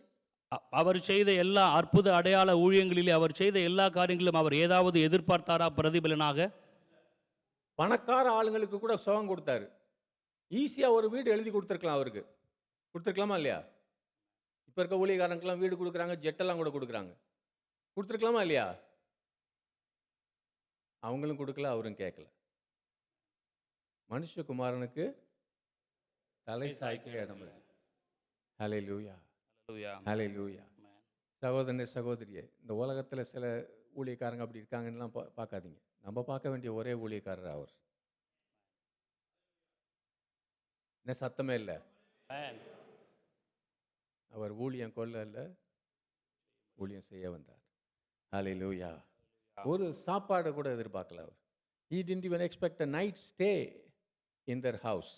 அவர் செய்த எல்லா அற்புத அடையாள ஊழியங்களிலே, அவர் செய்த எல்லா காரியங்களிலும் அவர் ஏதாவது எதிர்பார்த்தாரா பிரதிபலனாக? பணக்கார ஆளுங்களுக்கு கூட சுகம் கொடுத்தாரு. ஈஸியாக ஒரு வீடு எழுதி கொடுத்துருக்கலாம், அவருக்கு கொடுத்துருக்கலாமா இல்லையா? இப்போ இருக்க ஊழியக்காரங்களுக்கெல்லாம் வீடு கொடுக்குறாங்க, ஜெட்டெல்லாம் கூட கொடுக்குறாங்க. கொடுத்துருக்கலாமா இல்லையா? அவங்களும் கொடுக்கல, அவரும் கேட்கல. மனுஷகுமாரனுக்கு தலை சாய்க்க இடம் இல்லை. ஹல்லேலூயா. ஹல்லேலூயா. சகோதரனே சகோதரியே, இந்த உலகத்தில் சில ஊழியக்காரங்க அப்படி இருக்காங்கன்னெலாம் பார்க்காதீங்க. நம்ம பார்க்க வேண்டிய ஒரே ஊழியக்காரர் அவர். என்ன சத்தமே இல்லை. அவர் ஊழியம் கொள்ள இல்லை, ஊழியம் செய்ய வந்தார். ஹல்லேலூயா. ஒரு சாப்பாடு கூட எதிர்பார்க்கல அவர். He didn't even expect a night stay in their house.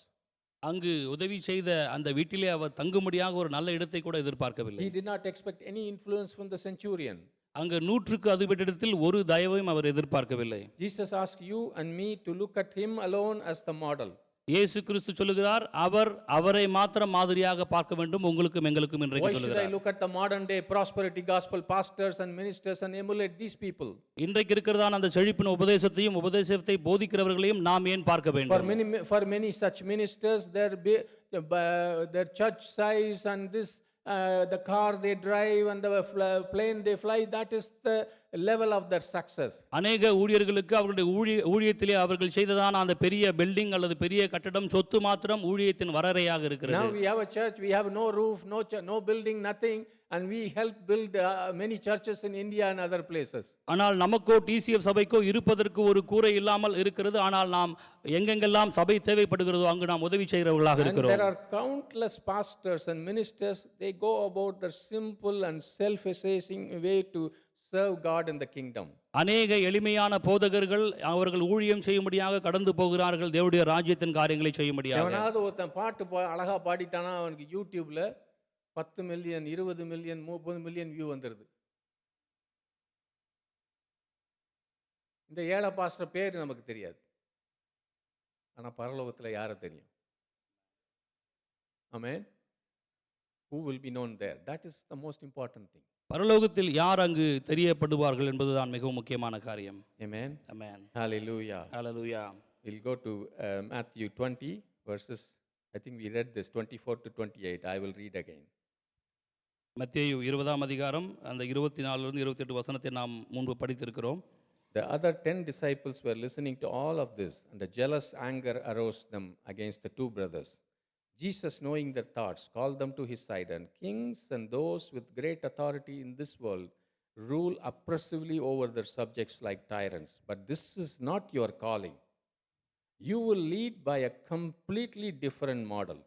அங்கு உதவி செய்த அந்த வீட்டிலே அவர் தங்கும்படியாக ஒரு நல்ல இடத்தை கூட எதிர்பார்க்கவில்லை. He did not expect any influence from the centurion. அங்கு 100க்கு அதிபதியிடத்தில் ஒரு தயவையும் அவர் எதிர்பார்க்கவில்லை. Jesus asked you and me to look at him alone as the model. இயேசு கிறிஸ்து சொல்லுகிறார், அவரை மாத்திரம் மாதிரியாக பார்க்க வேண்டும், உங்களுக்கும் எங்களுக்கும் இன்றைக்கு சொல்லுகிறார். Why should I look at the modern day prosperity gospel pastors and ministers and emulate these people? இன்றைக்கு இருக்கிறதான அந்த செழிப்பின் உபதேசத்தையும் உபதேசத்தை போதிக்கிறவர்களையும் நாம் ஏன் பார்க்க வேண்டும்? For many such ministers, their church size and this the car they drive and the plane they fly, that is the level of their success. அநேக ஊழியர்களுக்கு அவர்களுடைய ஊழியத்திலே அவர்கள் செய்ததான அந்த பெரிய பில்டிங் அல்லது பெரிய கட்டடம் சொத்து மாத்திரம் ஊழியத்தின் வரரையாக இருக்கிறது. Now we have a church, we have no roof, no building, nothing, and we help build many churches in India and other places. ஆனால் நமக்கோ TCF சபைக்கோ இருப்பதற்கு ஒரு கூரை இல்லாமல் இருக்கிறது. ஆனால் நாம் எங்கெங்கெல்லாம் சபை தேவைப்படுகிறதோ அங்கு நாம் உதவி செய்கிறவர்களாக இருக்கிறோம். And there are countless pastors and ministers, they go about their simple and self-effacing way to serve God in the kingdom. அநேக எளிமையான போதகர்கள் அவர்கள் ஊழியம் செய்யும்படியாக கடந்து போகிறார்கள், தேவனுடைய ராஜ்யத்தின் காரியங்களை செய்யும்படியாக. எவனாவது ஒருத்தன் பாட்டு அழகா பாடிட்டானா அவனுக்கு யூடியூப்ல 10 மில்லியன் 20 மில்லியன் 30 மில்லியன் வியூ வந்துடுது. இந்த ஏழை பாஸ்டர் பேர் நமக்கு தெரியாது, ஆனால் பரலோகத்தில் யாரை தெரியும்? ஆமென். Who will be known there? That is the most important thing. பரலோகத்தில் யார் அங்கு தெரியப்படுவார்கள் என்பதுதான் மிகவும் முக்கியமான காரியம். Amen. Amen. Hallelujah. Hallelujah. We'll go to Matthew 20 verses, I think we read this 24 to 28. I will read again. மத்தேயு 20ஆம் அதிகாரம் அந்த 24 இருந்து 28 வசனத்தை நாம் முன்பு படித்திருக்கிறோம். The other 10 disciples were listening to all of this, and a jealous anger arose them against the two brothers. Jesus, knowing their thoughts, called them to his side, and kings and those with great authority in this world rule oppressively over their subjects like tyrants. But this is not your calling. You will lead by a completely different model.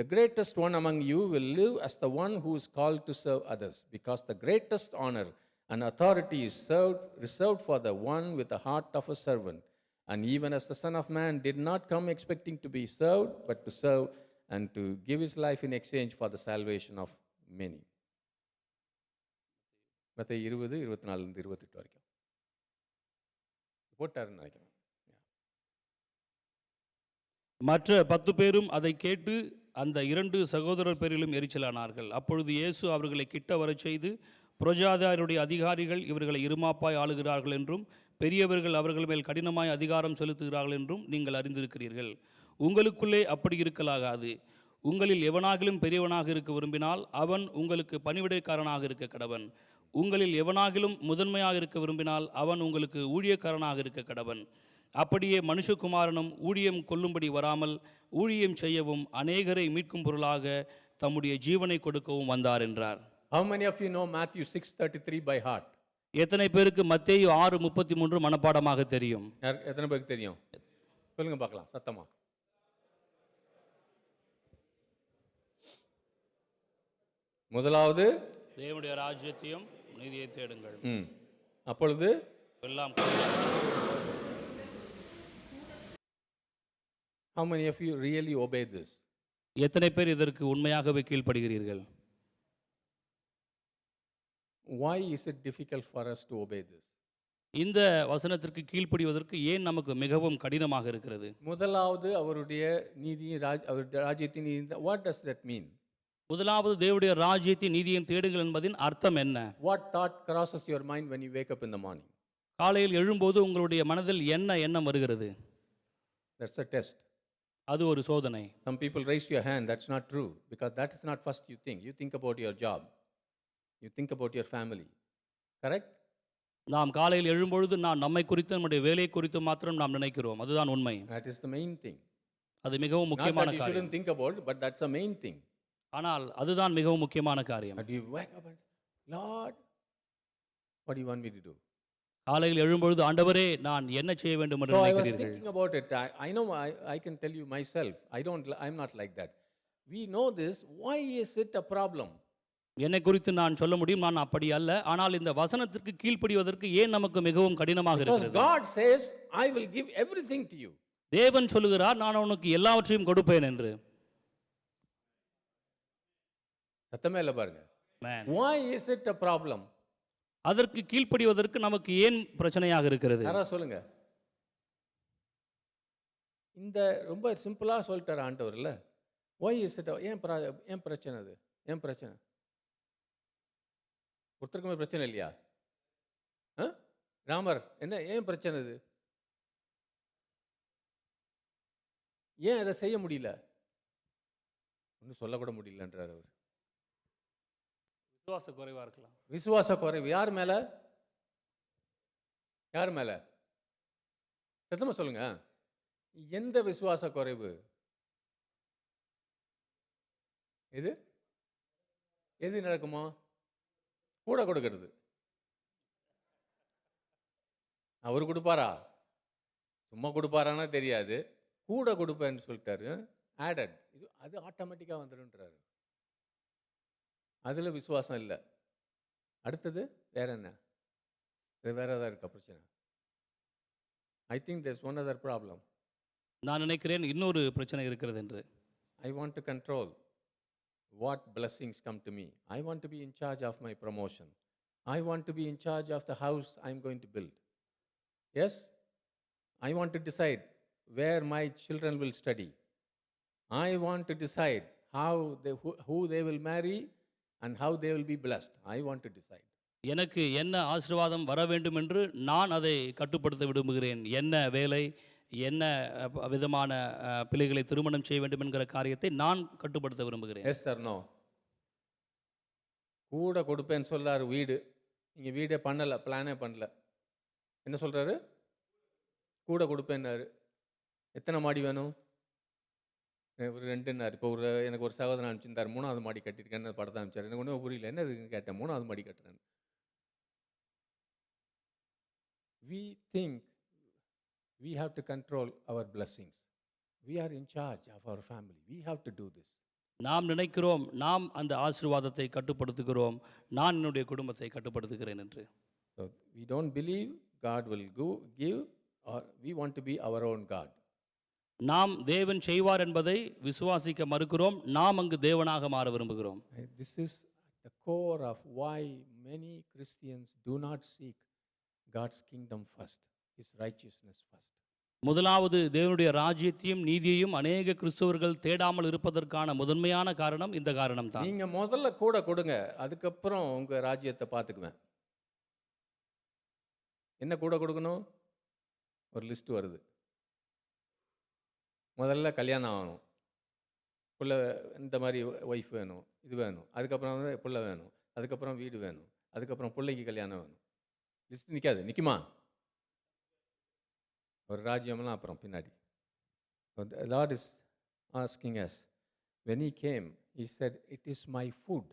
The greatest one among you will live as the one who is called to serve others, because the greatest honor and authority is reserved for the one with the heart of a servant. And even as the Son of Man did not come expecting to be served, but to serve and to give his life in exchange for the salvation of many. மத்தேயு 20, 24 28 வரைக்கும் போட்டாருன்னு நினைக்கிறேன். மற்ற 10 பேரும் அதை கேட்டு அந்த 2 சகோதரர் பேரிலும் எரிச்சலானார்கள். அப்பொழுது இயேசு அவர்களை கிட்ட வரச் செய்து, புரஜாதாருடைய அதிகாரிகள் இவர்களை இருமாப்பாய் ஆளுகிறார்கள் என்றும், பெரியவர்கள் அவர்கள் மேல் கடினமாய் அதிகாரம் செலுத்துகிறார்கள் என்றும் நீங்கள் அறிந்திருக்கிறீர்கள். உங்களுக்குள்ளே அப்படி இருக்கலாகாது. உங்களில் எவனாகிலும் பெரியவனாக இருக்க விரும்பினால் அவன் உங்களுக்கு பணிவிடைக்காரனாக இருக்க கடவன். உங்களில் எவனாகிலும் முதன்மையாக இருக்க விரும்பினால் அவன் உங்களுக்கு ஊழியக்காரனாக இருக்க கடவன். அப்படியே மனுஷகுமாரனும் ஊழியம் கொள்ளும்படி வராமல் ஊழியம் செய்யவும் அநேகரை மீட்கும் பொருளாக தம்முடைய ஜீவனை கொடுக்கவும் வந்தார் என்றார். How many of you know Matthew 6:33 by heart? எத்தனை பேருக்கு மத்தேயு 6:33 மனப்பாடமாக தெரியும்? எத்தனை பேருக்கு தெரியும்? சொல்லுங்க பார்க்கலாம் சத்தமா. முதலாவது தேவனுடைய ராஜ்யத்தையும் நீதியை தேடுங்கள், அப்பொழுது எல்லாம். How many of you really obey this? எத்தனை பேர் இதற்கு உண்மையாகவே கீழ்ப்படுகிறீர்கள்? Why is it difficult for us to obey this? இந்த வசனத்திற்கு கீழ்ப்படிவதற்கு ஏன் நமக்கு மிகவும் கடினமாக இருக்கிறது? முதலாவது அவருடைய நீதி அவருடைய ராஜ்யத்தின் நீதி. What does that mean? முதலாவது தேவனுடைய ராஜ்யத்தின் நீதியை தேடுங்கள் என்பதின் அர்த்தம் என்ன? What thought crosses your mind when you wake up in the morning? காலையில் எழும்போது உங்களுடைய மனதில் என்ன எண்ணம் வருகிறது? That's a test. அது ஒரு சோதனை. Some people raise your hand. That's not true, because that is not first you think. You think about your job. You think about your family. Correct? நாம் காலையில் எழும்பொழுது நம்மை குறித்து நம்முடைய வேலை குறித்து மாத்திரம் நாம் நினைக்கிறோம். அதுதான் உண்மை. That is the main thing. அது மிகவும் Not முக்கியமான that you காரியம். shouldn't think about, but that's the main thing. ஆனால் அதுதான் மிகவும் முக்கியமான காரியம். But you wake up and say, Lord, what do you want me to do? காலையில் எழும்பொழுது ஆண்டவரே நான் என்ன செய்ய வேண்டும் என்று So I was நினைக்கிறீர்கள்? thinking about it. I know I can tell you myself. I'm not like that. We know this. Why is it a problem? என்னை குறித்து நான் சொல்ல முடியும், நான் அப்படி அல்ல. ஆனால் இந்த வசனத்திற்கு கீழ்ப்படிவதற்கு ஏன் நமக்கு மிகவும் கடினமாக Because இருக்கிறது? God says, I will give everything to you. தேவன் சொல்லுகிறார், நான் உனக்கு எல்லாவற்றையும் கொடுப்பேன் என்று. சத்தமே இல்லை பாருங்க. Man. Why is it a problem? அதற்கு கீழ்ப்படிவதற்கு நமக்கு ஏன் பிரச்சனையாக இருக்கிறது? யாரா சொல்லுங்க. இந்த ரொம்ப சிம்பிளா சொல்லிட்டார் ஆண்டவர்ல. Why is it? ஏன் பிரச்சனை அது? ஏன் பிரச்சனை? ஒருத்தருக்குமே பிரச்சனை இல்லையா? ராமர் என்ன ஏன் பிரச்சனை இது? ஏன் அதை செய்ய முடியல? ஒன்றும் சொல்லக்கூட முடியலன்றார் அவர். விசுவாச குறைவா இருக்கலாம். விசுவாச குறைவு யார் மேல? யார் மேல? சத்தமா சொல்லுங்க. எந்த விசுவாச குறைவு? எது நடக்குமா? கூட கொடுக்கிறது. அவர் கொடுப்பாரா? சும்மா கொடுப்பாரானா தெரியாது. கூட கொடுப்பேன்னு சொல்லிட்டாரு. ஆடட். அது ஆட்டோமேட்டிக்காக வந்துடுன்றாரு. அதில் விசுவாசம் இல்லை. அடுத்தது வேற என்ன? வேற ஏதாவது இருக்கா பிரச்சனை? I think there's one other problem. நான் நினைக்கிறேன் இன்னொரு பிரச்சனை இருக்கிறது என்று. I want to control what blessings come to me. I want to be in charge of my promotion. I want to be in charge of the house I'm going to build. Yes? I want to decide where my children will study. I want to decide who they will marry and how they will be blessed. I want to decide. எனக்கு என்ன ஆசீர்வாதம் வர வேண்டும் என்று நான் அதை கட்டுப்படுத்த விரும்புகிறேன். என்ன வேலை, என்ன விதமான பிள்ளைகளை திருமணம் செய்ய வேண்டும் என்கிற காரியத்தை நான் கட்டுப்படுத்த விரும்புகிறேன். Yes sir no. கூட கொடுப்பேன்னு சொல்றாரு. வீடு நீங்கள் வீடே பண்ணலை, பிளானே பண்ணல. என்ன சொல்கிறாரு? கூட கொடுப்பேன்னாரு. எத்தனை மாடி வேணும்? ஒரு 2ன்னாரு. இப்போ எனக்கு ஒரு சகோதரன் அனுப்பிச்சிருந்தார், 3வது மாடி கட்டியிருக்கேன்னு படத்தை அனுப்பிச்சார். எனக்கு ஒன்றும் புரியல, என்ன இதுன்னு கேட்டேன். 3வது மாடி கட்டுறேன். We think we have to control our blessings. We are in charge of our family. We have to do this. நாம் நினைக்கிறோம் நாம் அந்த ஆசீர்வாதத்தை கட்டுப்படுத்துகிறோம், நான் என்னுடைய குடும்பத்தை கட்டுப்படுத்துகிறேன் என்று. So we don't believe God will give, or we want to be our own God. நாம் தேவன் செய்வார் என்பதை விசுவாசிக்க மறுக்கிறோம், நாம் அங்கு தேவனாக மாற விரும்புகிறோம். This is the core of why many Christians do not seek God's kingdom first, His righteousness first. முதலாவது தேவனுடைய ராஜ்யத்தையும் நீதியையும் அநேக கிறிஸ்தவர்கள் தேடாமல் இருப்பதற்கான முதன்மையான காரணம் இந்த காரணம் தான். நீங்க முதல்ல கூட கொடுங்க, அதுக்கப்புறம் உங்க ராஜ்யத்தை பார்த்துக்குவேன். என்ன கூட கொடுக்கணும்? ஒரு லிஸ்ட் வருது. முதல்ல கல்யாணம் ஆகணும், புள்ள இந்த மாதிரி ஒய்ஃப் வேணும், இது வேணும், அதுக்கப்புறம் வந்து புள்ள வேணும், அதுக்கப்புறம் வீடு வேணும், அதுக்கப்புறம் பிள்ளைக்கு கல்யாணம் வேணும். லிஸ்ட் நிற்காது, நிற்குமா? ஒரு ராஜ்யம்லாம் அப்புறம் பின்னாடி. The Lord is asking us, when He came, He said, "It is my food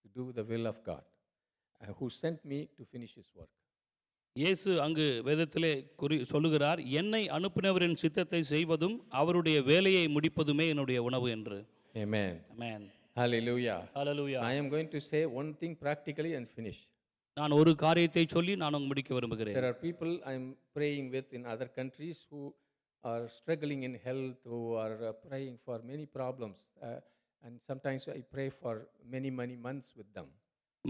to do the will of God, who sent me to finish His work." இயேசு அங்கு வேதத்திலே சொல்லுகிறார், என்னை அனுப்பினவரின் சித்தத்தை செய்வதும் அவருடைய வேலையை முடிப்பதுமே என்னுடைய உணவு என்று. Amen. Amen. Hallelujah. Hallelujah. I am going to say one thing practically and finish. நான் ஒரு காரியத்தை சொல்லி நான் முடிக்க விரும்புகிறேன். There are people I am praying with in other countries who are struggling in health, who are praying for many problems, and sometimes I pray for many months with them.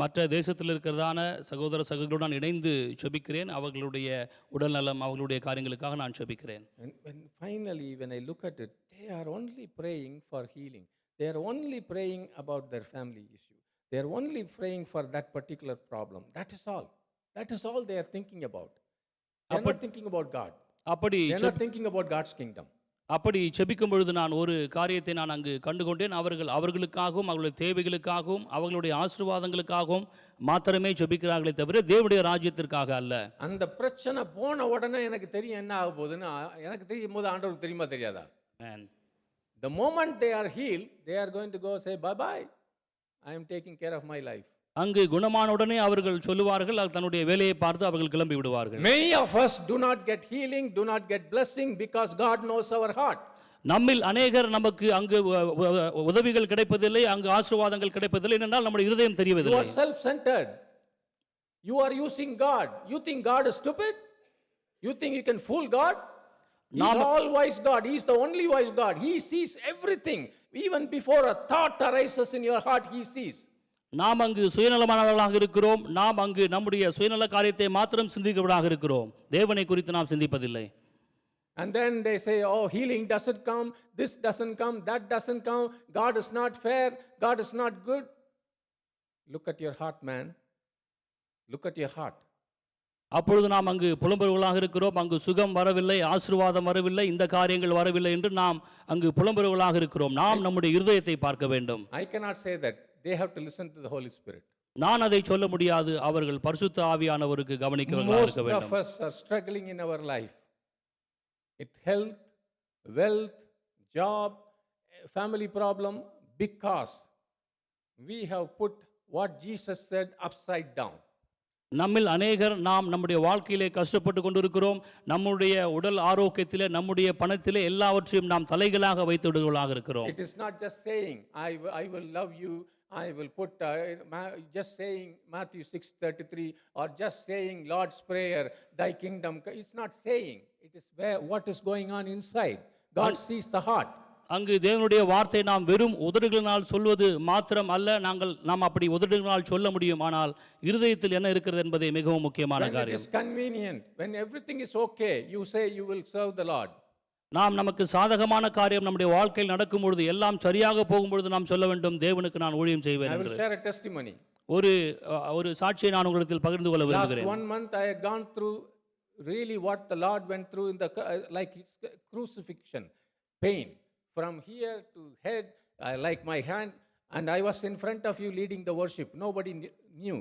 மற்ற தேசத்தில் இருக்கிறதான சகோதர சகோதரர்களுடன் நான் இணைந்து ஜெபிக்கிறேன். அவர்களுடைய உடல்நலம், அவர்களுடைய காரியங்களுக்காக நான் ஜெபிக்கிறேன். And finally, when I look at it, they are only praying for healing. They are only praying about their family issue. They are only praying for that particular problem. That is all. That is all they are thinking about. They are not thinking about God. அப்படி They are not thinking about God's kingdom. அப்படி ஜெபிக்கும் பொழுது நான் ஒரு காரியத்தை நான் அங்கு கண்டுகொண்டேன். அவர்களுக்காகவும் அவர்களுடைய தேவைகளுக்காகவும் அவர்களுடைய ஆசீர்வாதங்களுக்காகவும் மாத்திரமே ஜெபிக்கிறார்களே தவிர தேவனுடைய ராஜ்யத்திற்காக அல்ல. அந்த பிரச்சனை போன உடனே எனக்கு தெரியும் என்ன ஆக போகுதுன்னு. எனக்கு தெரியும் போது ஆண்டவருக்கு தெரியுமா தெரியாதா? The moment they are healed, they are going to go say bye bye. I am taking care of my life. அங்கு குணமான உடனே அவர்கள் சொல்லுவார்கள், தன்னுடைய வேலையை பார்த்து அவர்கள் கிளம்பி விடுவார்கள். Many of us do not get healing, do not get blessing because God knows our heart. நம்மில் அநேகர் நமக்கு அங்கு உதவிகள் கிடைப்பதில்லை, அங்கு ஆசீர்வாதங்கள் கிடைப்பதில்லை என்றால் நம்முடைய இருதயம் தெரியவில்லை. You are self-centered. You are using God. You think God is stupid? You think you can fool God? He is all wise God. He is the only wise God. He sees everything. Even before a thought arises in your heart, He sees. நாம் அங்கு சுயநலமானவர்களாக இருக்கிறோம். நாம் அங்கு நம்முடைய சுயநல காரியத்தை மாத்திரம் சிந்திக்கிறவர்களாக இருக்கிறோம். தேவனை குறித்து நாம் சிந்திப்பதில்லை. And then they say, oh, healing doesn't come, this doesn't come, that doesn't come, God is not fair, God is not good. Look at your heart, man. Look at your heart. அப்பொழுது நாம் அங்கு புலம்பெறுவர்களாக இருக்கிறோம். அங்கு சுகம் வரவில்லை, ஆசீர்வாதம் வரவில்லை, இந்த காரியங்கள் வரவில்லை என்று நாம் அங்கு புலம்பெறுவர்களாக இருக்கிறோம். நாம் நம்முடைய இருதயத்தை பார்க்க வேண்டும். I cannot say that. They have to listen to the Holy Spirit. நான் அதை சொல்ல முடியாது. அவர்கள் பரிசுத்த ஆவியானவருக்கு கவனிக்கவர்களாக இருக்க வேண்டும். Most of us are struggling in our life. It's health, wealth, job, family problem, because we have put what Jesus said upside down. நம்மில் அநேகர் நாம் நம்முடைய வாழ்க்கையிலே கஷ்டப்பட்டு கொண்டிருக்கிறோம். நம்முடைய உடல் ஆரோக்கியத்திலே, நம்முடைய பணத்திலே எல்லாவற்றையும் நாம் தலைகளாக வைத்து விடுவர்களாக இருக்கிறோம். It is not just saying I will love you, I will put just saying Matthew 6:33 or just saying Lord's prayer, thy kingdom. It's not saying. It is what is going on inside. God sees the heart. அங்கு தேவனுடைய வார்த்தை நாம் வெறும் உதடுகளினால் சொல்வது மாத்திரம் அல்ல. நாம் அப்படி உதடுகளினால் சொல்ல முடியும், ஆனால் இருதயத்தில் என்ன இருக்கிறது என்பதே மிகவும் முக்கியமான காரியம். When it is convenient, when everything is okay, you say you will serve the Lord. நாம் நமக்கு சாதகமான காரியம் நம்முடைய வாழ்க்கையில் நடக்கும் பொழுது, எல்லாம் சரியாக போகும் பொழுது நாம் சொல்ல வேண்டும், தேவனுக்கு நான் ஊழியம் செய்வேன் I will என்று. share a testimony. ஒரு சாட்சியை நான் உங்களிடத்தில் பகிர்ந்து கொள்ள விரும்புகிறேன். Last 1 month I had gone through really what the Lord went through in the like His crucifixion pain. From here to head, like my hand, and I was in front of you leading the worship. Nobody knew.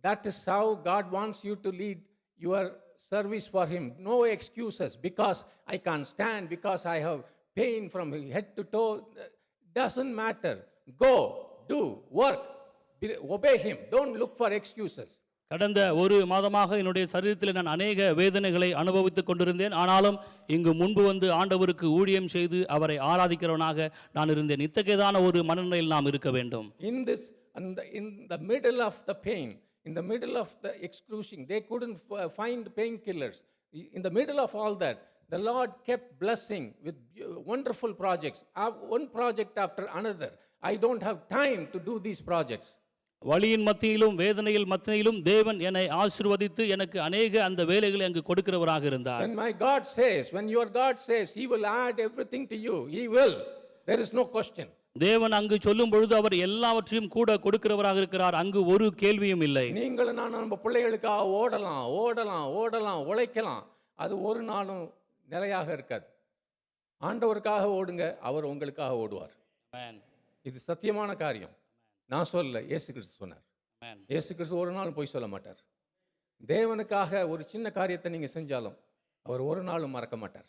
That is how God wants you to lead your service for Him. No excuses, because I can't stand, because I have pain from head to toe. Doesn't matter. Go, do, work, obey Him. Don't look for excuses. கடந்த ஒரு மாதமாக என்னுடைய சரீரத்தில் நான் அநேக வேதனைகளை அனுபவித்துக் கொண்டிருந்தேன். ஆனாலும் இங்கு முன்பு வந்து ஆண்டவருக்கு ஊழியம் செய்து அவரை ஆராதிக்கிறவனாக நான் இருந்தேன். இத்தகையதான ஒரு மனநிலையில் நாம் இருக்க வேண்டும். In the middle of the pain, in the middle of the excruciating, they couldn't find painkillers. In the middle of all that, the Lord kept blessing with wonderful projects, one project after another. I don't have time to do these projects. வழியின் மத்தியிலும் வேதனையில் மத்தியிலும் தேவன் என்னை ஆசீர்வதித்து எனக்கு அநேக அந்த வேலைகளை அங்கு கொடுக்கிறவராக இருந்தார். When my God says, when your God says, He will add everything to you, He will. There is no question. தேவன் அங்கு சொல்லும் பொழுது அவர் எல்லாவற்றையும் கூட கொடுக்கிறவராக இருக்கிறார். அங்கு ஒரு கேள்வியும் இல்லை. நீங்களும் நான் நம்ம பிள்ளைகளுக்காக ஓடலாம் ஓடலாம் ஓடலாம் உழைக்கலாம், அது ஒரு நாளும் நிலையாக இருக்காது. ஆண்டவருக்காக ஓடுங்க, அவர் உங்களுக்காக ஓடுவார். இது சத்தியமான காரியம். நான் சொல்லல, இயேசு கிறிஸ்து சொன்னார். இயேசு கிறிஸ்து ஒரு நாளும் பொய் சொல்ல மாட்டார். தேவனுக்காக ஒரு சின்ன காரியத்தை நீங்கள் செஞ்சாலும் அவர் ஒரு நாளும் மறக்க மாட்டார்.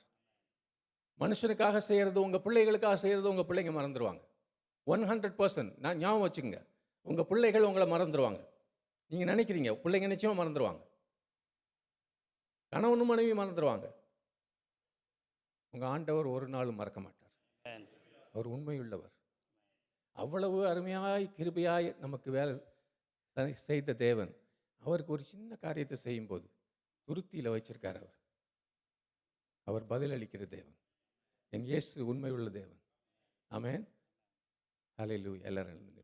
மனுஷனுக்காக செய்கிறது, உங்கள் பிள்ளைகளுக்காக செய்கிறது உங்கள் பிள்ளைங்க மறந்துடுவாங்க. 100%. நான் ஞாபகம் வச்சுக்கோங்க, உங்கள் பிள்ளைகள் உங்களை மறந்துடுவாங்க. நீங்கள் நினைக்கிறீங்க பிள்ளைங்க நிச்சயமாக மறந்துடுவாங்க. கணவனும் மனைவி மறந்துடுவாங்க. உங்கள் ஆண்டவர் ஒரு நாளும் மறக்க மாட்டார். அவர் உண்மையுள்ளவர். அவ்வளவு அருமையாய் கிருபையாய் நமக்கு வேலை செய்த தேவன் அவருக்கு ஒரு சின்ன காரியத்தை செய்யும்போது துருத்தியில் வச்சிருக்கார். அவர் பதிலளிக்கிற தேவன். என் இயேசு உண்மையுள்ள தேவன். ஆமென். ஹல்லேலூயா. எல்லாரும் எழுந்து